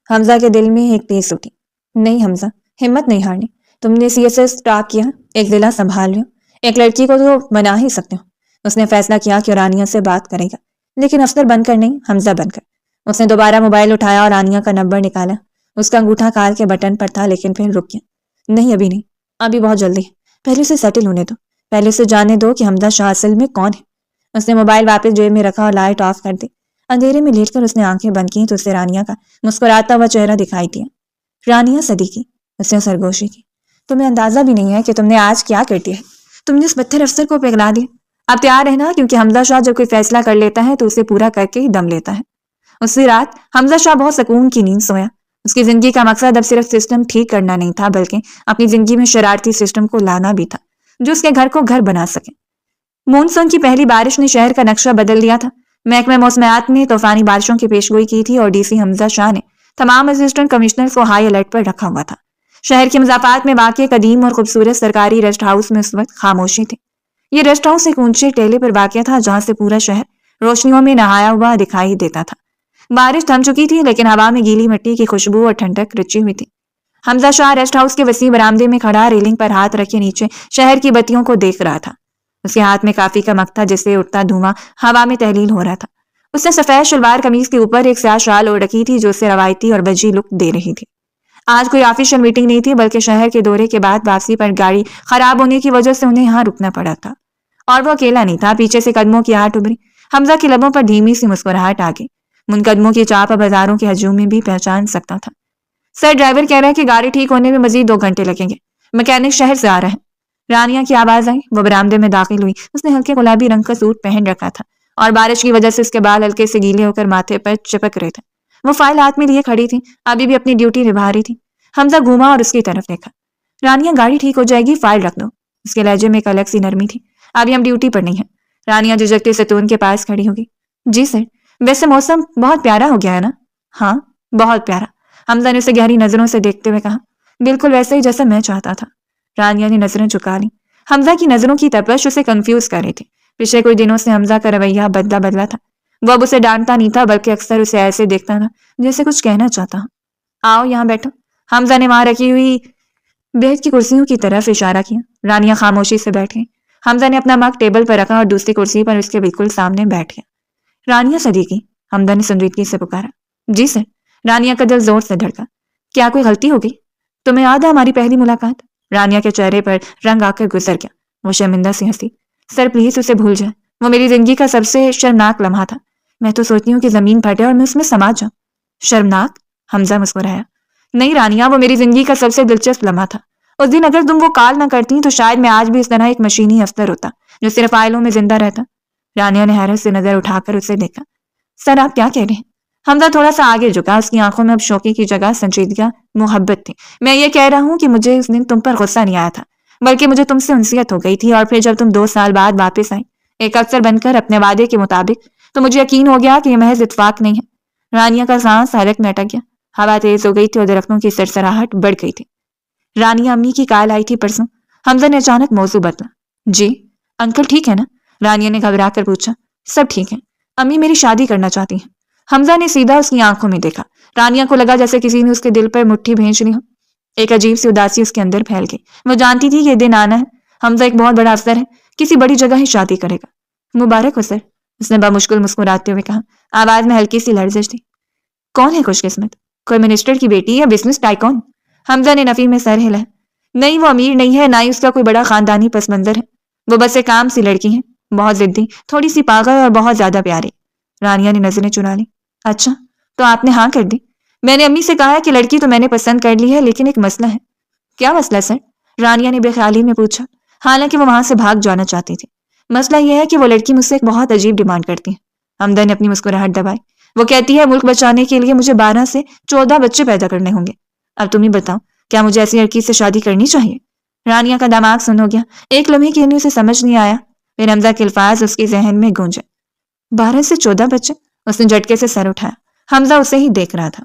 حمزہ کے دل میں ایک تیز اٹھی۔ نہیں حمزہ، ہمت نہیں ہارنی، تم نے CSS ٹاک کیا، ایک ضلع سنبھال لو، ایک لڑکی کو تو منا ہی سکتے ہو۔ اس نے فیصلہ کیا کہ رانیہ سے بات کرے گا، لیکن افسر بن کر نہیں، حمزہ بن کر۔ اس نے دوبارہ موبائل اٹھایا اور رانیہ کا نمبر نکالا۔ اس کا انگوٹھا کال کے بٹن پر تھا، لیکن پھر رک گیا۔ نہیں ابھی نہیں، ابھی بہت جلدی ہے، پہلے سے سیٹل ہونے دو، پہلے سے جانے دو کہ حمزہ شاہ اصل میں کون ہے۔ اس نے موبائل واپس جیب میں رکھا اور لائٹ آف کر دی۔ اندھیرے میں لیٹ کر اس نے آنکھیں بند کی تو اسے رانیہ کا مسکراتا ہوا چہرہ دکھائی دیا۔ رانیہ صدیقی، اس نے سرگوشی کی۔ تمہیں اندازہ بھی نہیں ہے کہ تم نے آج کیا کر دیا ہے. تم نے اس بدتر افسر کو پگلا دیا. اب تیار رہنا کیونکہ حمزہ شاہ جب کوئی فیصلہ کر لیتا ہے تو اسے پورا کر کے ہی دم لیتا ہے. اسی رات حمزہ شاہ بہت سکون کی نیند سویا. اس کی زندگی کا مقصد اب صرف سسٹم ٹھیک کرنا نہیں تھا بلکہ اپنی زندگی میں شرارتی سسٹم کو لانا بھی تھا جو اس کے گھر کو گھر بنا سکے. مونسون کی پہلی بارش نے شہر کا نقشہ بدل دیا تھا. محکمہ موسمیات نے طوفانی بارشوں کی پیشگوئی کی تھی اور ڈی سی حمزہ شاہ نے تمام اسسٹنٹ کمشنرز کو ہائی الرٹ پر رکھا ہوا تھا. شہر کے مضافات میں واقع قدیم اور خوبصورت سرکاری ریسٹ ہاؤس میں اس وقت خاموشی تھی. یہ ریسٹ ہاؤس ایک اونچے ٹیلے پر واقع تھا جہاں سے پورا شہر روشنیوں میں نہایا ہوا دکھائی دیتا تھا. بارش تھم چکی تھی لیکن ہوا میں گیلی مٹی کی خوشبو اور ٹھنڈک رچی ہوئی تھی. حمزہ شاہ ریسٹ ہاؤس کے وسیع برآمدے میں کھڑا ریلنگ پر ہاتھ رکھے نیچے شہر کی بتیوں کو دیکھ رہا تھا. اس کے ہاتھ میں کافی کا مگ تھا جس سے اٹھتا دھواں ہوا میں تحلیل ہو رہا تھا. اس نے سفید شلوار قمیض کے اوپر ایک سیاہ شال اوڑھ رکھی تھی جو اسے روایتی اور بجی لک دے رہی تھی. آج کوئی آفیشل میٹنگ نہیں تھی بلکہ شہر کے دورے کے بعد واپسی پر گاڑی خراب ہونے کی وجہ سے انہیں یہاں رکنا پڑا تھا. اور وہ اکیلا نہیں تھا. پیچھے سے قدموں کی آہٹ ابھری. حمزہ کے لبوں پر دھیمی سی مسکراہٹ آ گئی. ان قدموں کی چاپ اب ہزاروں کے ہجوم میں بھی پہچان سکتا تھا. سر ڈرائیور کہہ رہا ہے کہ گاڑی ٹھیک ہونے میں مزید 2 گھنٹے لگیں گے. میکینک شہر سے آ رہا ہے. رانیہ کی آواز آئی. وہ برآمدے میں داخل ہوئی. اس نے ہلکے گلابی رنگ کا سوٹ پہن رکھا تھا اور بارش کی وجہ سے اس کے بال ہلکے سے گیلے ہو کر ماتھے پر چپک رہے تھے. وہ فائل ہاتھ میں لیے کھڑی تھی. ابھی بھی اپنی ڈیوٹی نبھا رہی تھی. حمزہ گھوما اور اس کی طرف دیکھا. رانیہ گاڑی ٹھیک ہو جائے گی, فائل رکھ دو. اس کے لہجے میں ایک الگ سی نرمی تھی. ابھی ہم ڈیوٹی پر نہیں ہیں. رانیہ جھجکتے ستون کے پاس کھڑی ہوگی. جی سر. ویسے موسم بہت پیارا ہو گیا ہے نا؟ ہاں بہت پیارا. حمزہ نے اسے گہری نظروں سے دیکھتے ہوئے کہا. بالکل ویسے ہی جیسا میں چاہتا تھا. رانیہ نے نظریں جھکا لی. حمزہ کی نظروں کی تپش اسے کنفیوز کر رہی تھی. پچھلے کچھ دنوں سے حمزہ کا رویہ بدلا تھا. وہ اب اسے ڈانٹتا نہیں تھا بلکہ اکثر اسے ایسے دیکھتا تھا جیسے کچھ کہنا چاہتا ہوں. آؤ یہاں بیٹھو. حمزہ نے وہاں رکھی ہوئی بیت کی کرسیوں کی طرف اشارہ کیا. رانیہ خاموشی سے بیٹھ گئی. حمزہ نے اپنا مگ ٹیبل پر رکھا اور دوسری کرسی پر اس کے بالکل سامنے بیٹھ گیا. رانیہ صدیقی, حمزہ نے سنجیدگی سے پکارا. جی سر. رانیہ کا دل زور سے دھڑکا. کیا کوئی غلطی ہو گئی؟ تمہیں یاد ہے ہماری پہلی ملاقات؟ رانیہ کے چہرے پر رنگ آ کر گزر گیا. وہ شرمندہ سی ہنسی. سر پلیز اسے بھول جائیں. وہ میری زندگی کا سب سے شرمناک لمحہ تھا. میں تو سوچتی ہوں کہ زمین پھٹے اور میں اس میں سما جاؤں. شرمناک؟ حمزہ مسکرایا. نہیں رانیہ, وہ میری زندگی کا سب سے دلچسپ لمحہ تھا. اس دن اگر تم وہ کال نہ کرتی تو شاید میں آج بھی اس طرح ایک مشینی افسر ہوتا جو صرف فائلوں میں زندہ رہتا. رانیہ نے حیرت سے نظر اٹھا کر اسے دیکھا. سر آپ کیا کہہ رہے ہیں؟ حمزہ تھوڑا سا آگے جھکا. اس کی آنکھوں میں اب شوقی کی جگہ سنجیدگی محبت تھی. میں یہ کہہ رہا ہوں کہ مجھے اس دن تم پر غصہ نہیں آیا تھا بلکہ مجھے تم سے انسیت ہو گئی تھی. اور پھر جب تم 2 سال بعد واپس آئی ایک افسر بن کر اپنے وعدے کے مطابق تو مجھے یقین ہو گیا کہ یہ محض اتفاق نہیں ہے. رانیہ کا سانس حلق میں اٹک گیا. ہوا تیز ہو گئی تھی اور درختوں کی سرسراہٹ بڑھ گئی تھی. رانیہ امی کی کال آئی تھی پرسوں. حمزہ نے اچانک موضوع بدلا. جی انکل ٹھیک ہے نا؟ رانیہ نے گھبرا کر پوچھا. سب ٹھیک ہے. امی میری شادی کرنا چاہتی ہیں. حمزہ نے سیدھا اس کی آنکھوں میں دیکھا. رانیہ کو لگا جیسے کسی نے اس کے دل پر مٹھی بھینچ لی ہو. ایک عجیب سی اداسی اس کے اندر پھیل گئی. وہ جانتی تھی کہ یہ دن آنا ہے. حمزہ ایک بہت بڑا افسر ہے, کسی بڑی جگہ ہی شادی کرے گا. مبارک ہو سر, اس نے بمشکل مسکراتے ہوئے کہا. آواز میں ہلکی سی لرزش تھی. کون ہے خوش قسمت؟ کوئی منسٹر کی بیٹی یا بزنس ٹائکون؟ حمزہ نے نفی میں سر ہلایا. نہیں وہ امیر نہیں ہے, نہ ہی اس کا کوئی بڑا خاندانی پس منظر ہے. وہ بس ایک عام سی لڑکی ہے, بہت ضدی, تھوڑی سی پاگل اور بہت زیادہ پیاری. رانیہ نے نظریں چنا لی. اچھا تو آپ نے ہاں کر دی؟ میں نے امی سے کہا ہے کہ لڑکی تو میں نے پسند کر لی ہے لیکن ایک مسئلہ ہے. کیا مسئلہ سر؟ رانیہ نے بے خیالی میں پوچھا. حالانکہ وہ وہاں سے بھاگ جانا چاہتی تھی. مسئلہ یہ ہے کہ وہ لڑکی مجھ سے ایک بہت عجیب ڈیمانڈ کرتی ہے. حمزہ نے اپنی مسکراہٹ دبائی. وہ کہتی ہے ملک بچانے کے لیے مجھے 12 سے 14 بچے پیدا کرنے ہوں گے. اب تم ہی بتاؤ کیا مجھے ایسی لڑکی سے شادی کرنی چاہیے؟ رانیہ کا دماغ سن ہو گیا. ایک لمحے کے لیے اسے سمجھ نہیں آیا. پھر حمزہ کے الفاظ اس کے ذہن میں گونجے. 12 سے 14 بچے؟ اس نے جھٹکے سے سر اٹھایا. حمزہ اسے ہی دیکھ رہا تھا.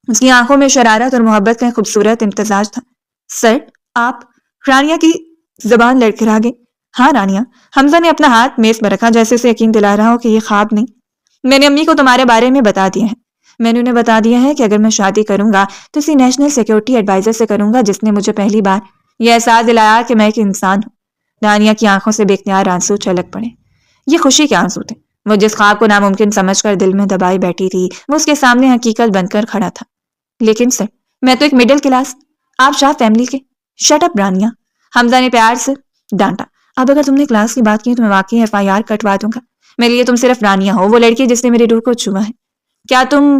اس کی آنکھوں میں شرارت اور محبت کا خوبصورت امتزاج تھا. سر آپ؟ رانیہ کی زبان لڑکھڑا گئی. ہاں رانیہ. حمزہ نے اپنا ہاتھ میز پر رکھا جیسے اسے یقین دلا رہا ہو کہ یہ خواب نہیں. میں نے امی کو تمہارے بارے میں بتا دیا ہے. میں نے انہیں بتا دیا ہے کہ اگر میں شادی کروں گا تو اسی نیشنل سیکیورٹی ایڈوائزر سے کروں گا جس نے مجھے پہلی بار یہ احساس دلایا کہ میں ایک انسان ہوں. رانیہ کی آنکھوں سے بے اختیار آنسو چھلک پڑے. یہ خوشی کے آنسو تھے. وہ جس خواب کو ناممکن سمجھ کر دل میں دبائی بیٹھی تھی وہ اس کے سامنے حقیقت بن کر کھڑا تھا. لیکن سر میں تو ایک مڈل کلاس, آپ شاہ فیملی کے. شٹ اپ رانیہ, حمزہ نے پیار سے ڈانٹا. اب اگر تم نے کلاس کی بات کی تو میں واقعی FIR کٹوا دوں گا. میرے لیے تم صرف رانیہ ہو, وہ لڑکی جس نے میری روح کو چھوا ہے. کیا تم؟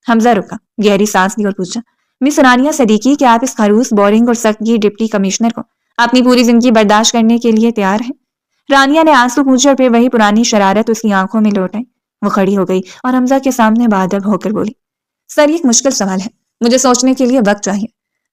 حمزہ رکا, گہری سانس لی اور پوچھا. مس رانیہ صدیقی، کہ آپ اس خروس، بورنگ اور سخت گیر ڈپٹی کمشنر کو اپنی پوری زندگی برداشت کرنے کے لیے تیار ہیں؟ رانیہ نے آنسو پوچھے اور پھر وہی پرانی شرارت اس کی آنکھوں میں لوٹ آئی۔ وہ کھڑی ہو گئی اور حمزہ کے سامنے بادب ہو کر بولی، سر یہ ایک مشکل سوال ہے، مجھے سوچنے کے لیے وقت چاہیے۔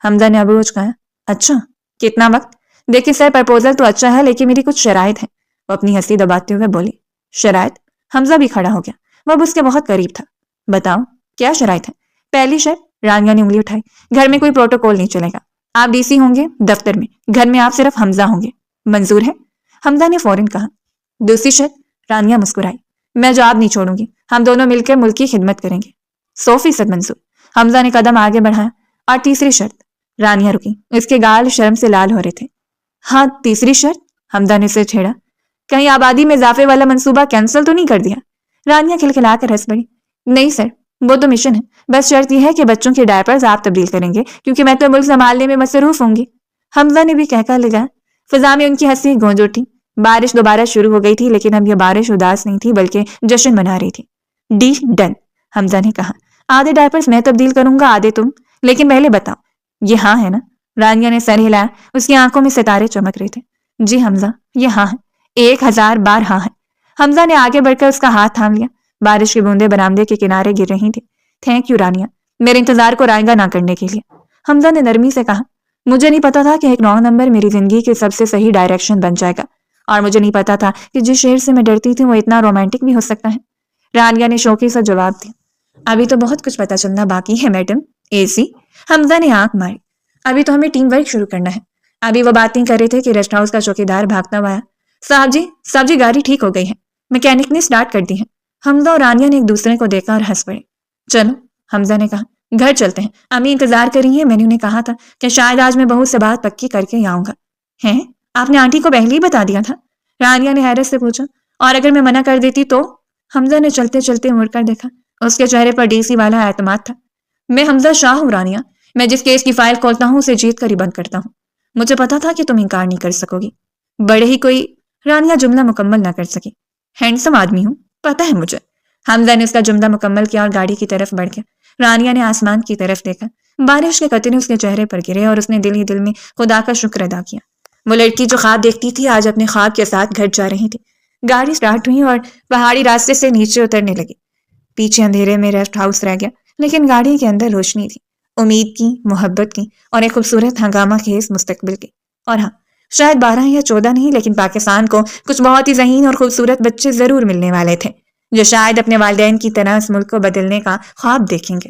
حمزہ نے ابروچ کہا، اچھا کتنا وقت؟ دیکھیے سر، پرپوزل تو اچھا ہے لیکن میری کچھ شرائط ہیں۔ وہ اپنی ہنسی دباتے ہوئے بولی، شرائط؟ حمزہ بھی کھڑا ہو گیا، وہ اب اس کے بہت قریب تھا۔ بتاؤ کیا شرائط ہے؟ پہلی شرط، رانیہ نے انگلی اٹھائی، گھر میں کوئی پروٹوکول نہیں چلے گا، آپ ڈی سی ہوں گے دفتر میں، گھر میں آپ صرف حمزہ ہوں گے، منظور ہے؟ حمزہ نے فوراً کہا۔ دوسری شرط، رانیہ مسکرائی، میں جواب نہیں چھوڑوں گی، ہم دونوں مل کر ملک کی خدمت کریں گے۔ 100% منظور، حمزہ نے قدم آگے بڑھایا۔ اور تیسری شرط؟ رانیہ رکی، اس کے گال شرم سے لال ہو رہے تھے۔ ہاں تیسری شرط، حمزہ نے اسے چھیڑا، کہیں آبادی میں اضافے والا منصوبہ کینسل تو نہیں کر دیا؟ رانیہ کھلکھلا کر ہنس پڑی، نہیں سر، وہ تو مشن ہے، بس شرط یہ ہے کہ بچوں کے ڈائپرز آپ تبدیل کریں گے، کیونکہ میں تو ملک سنبھالنے میں مصروف ہوں گی۔ حمزہ نے بھی کہکا لگایا۔ فضا میں ان کی ہنسی گونج اٹھی۔ بارش دوبارہ شروع ہو گئی تھی، لیکن اب یہ بارش اداس نہیں تھی بلکہ جشن منا رہی تھی۔ ڈی ڈن، حمزہ نے کہا، آدھے ڈائپرز میں تبدیل کروں گا، آدھے تم، لیکن پہلے بتاؤ یہ ہاں ہے نا؟ رانیہ نے سر ہلایا، اس کی آنکھوں میں ستارے چمک رہے تھے۔ جی حمزہ، یہ ہاں ہے، 1000 بار ہاں ہے۔ حمزہ نے آگے بڑھ کر اس کا ہاتھ تھام لیا۔ بارش کی بوندیں برآمدے کے کنارے گر رہی تھیں۔ تھینک یو رانیہ، میرے انتظار کو رائگاں نہ کرنے کے لیے۔ حمزہ نے نرمی سے کہا، مجھے نہیں پتا تھا کہ ایک 9 نمبر میری زندگی کے سب سے صحیح ڈائریکشن بن جائے گا، اور مجھے نہیں پتا تھا کہ جس شعر سے میں ڈرتی تھی وہ اتنا رومانٹک بھی ہو سکتا ہے۔ رانیہ نے شوقی سے جواب دیا، ابھی تو بہت کچھ پتا چلنا باقی ہے میڈم اے سی۔ حمزہ نے آنکھ ماری، ابھی تو ہمیں ٹیم ورک شروع کرنا ہے۔ ابھی وہ باتیں کر رہے تھے کہ ریسٹ ہاؤس کا چوکیدار بھاگتا ہوا آیا۔ صاحب جی گاڑی ٹھیک ہو گئی ہے، میکینک نے سٹارٹ کر دی ہے۔ حمزہ اور رانیہ نے ایک دوسرے کو دیکھا اور ہنس پڑے۔ چلو، حمزہ نے کہا، گھر چلتے ہیں، امی انتظار کر رہی ہیں، میں نے انہیں کہا تھا کہ شاید آج میں بہو سے بات پکی کر کے ہی آؤں گا۔ ہیں؟ آپ نے آنٹی کو پہلے ہی بتا دیا تھا؟ رانیہ نے حیرت سے پوچھا، اور اگر میں منع کر دیتی تو؟ حمزہ نے چلتے چلتے مڑ کر دیکھا، اس کے چہرے پر ڈی سی والا اعتماد تھا۔ میں حمزہ شاہ ہوں رانیہ، میں جس کیس کی فائل کھولتا ہوں اسے جیت کر ہی بند کرتا ہوں۔ مجھے پتا تھا کہ تم انکار نہیں کر سکو گی۔ بڑے ہی کوئی، رانیہ جملہ مکمل نہ کر سکی۔ ہینڈسم آدمی ہوں، پتہ ہے مجھے۔ حمزہ نے اس کا جملہ مکمل کیا اور گاڑی کی طرف بڑھ گیا۔ رانیہ نے آسمان کی طرف دیکھا، بارش کے قطرے اس کے چہرے پر گرے اور اس نے دل ہی دل میں خدا کا شکر ادا کیا۔ وہ لڑکی جو خواب دیکھتی تھی آج اپنے خواب کے ساتھ گھر جا رہی تھی۔ گاڑی سٹارٹ ہوئی اور پہاڑی راستے سے نیچے اترنے لگی۔ پیچھے اندھیرے میں ریسٹ ہاؤس رہ گیا، لیکن گاڑی کے اندر روشنی تھی، امید کی، محبت کی، اور ایک خوبصورت ہنگامہ خیز مستقبل کی۔ اور ہاں، شاید 12 یا 14 نہیں، لیکن پاکستان کو کچھ بہت ہی ذہین اور خوبصورت بچے ضرور ملنے والے تھے، جو شاید اپنے والدین کی طرح اس ملک کو بدلنے کا خواب دیکھیں گے۔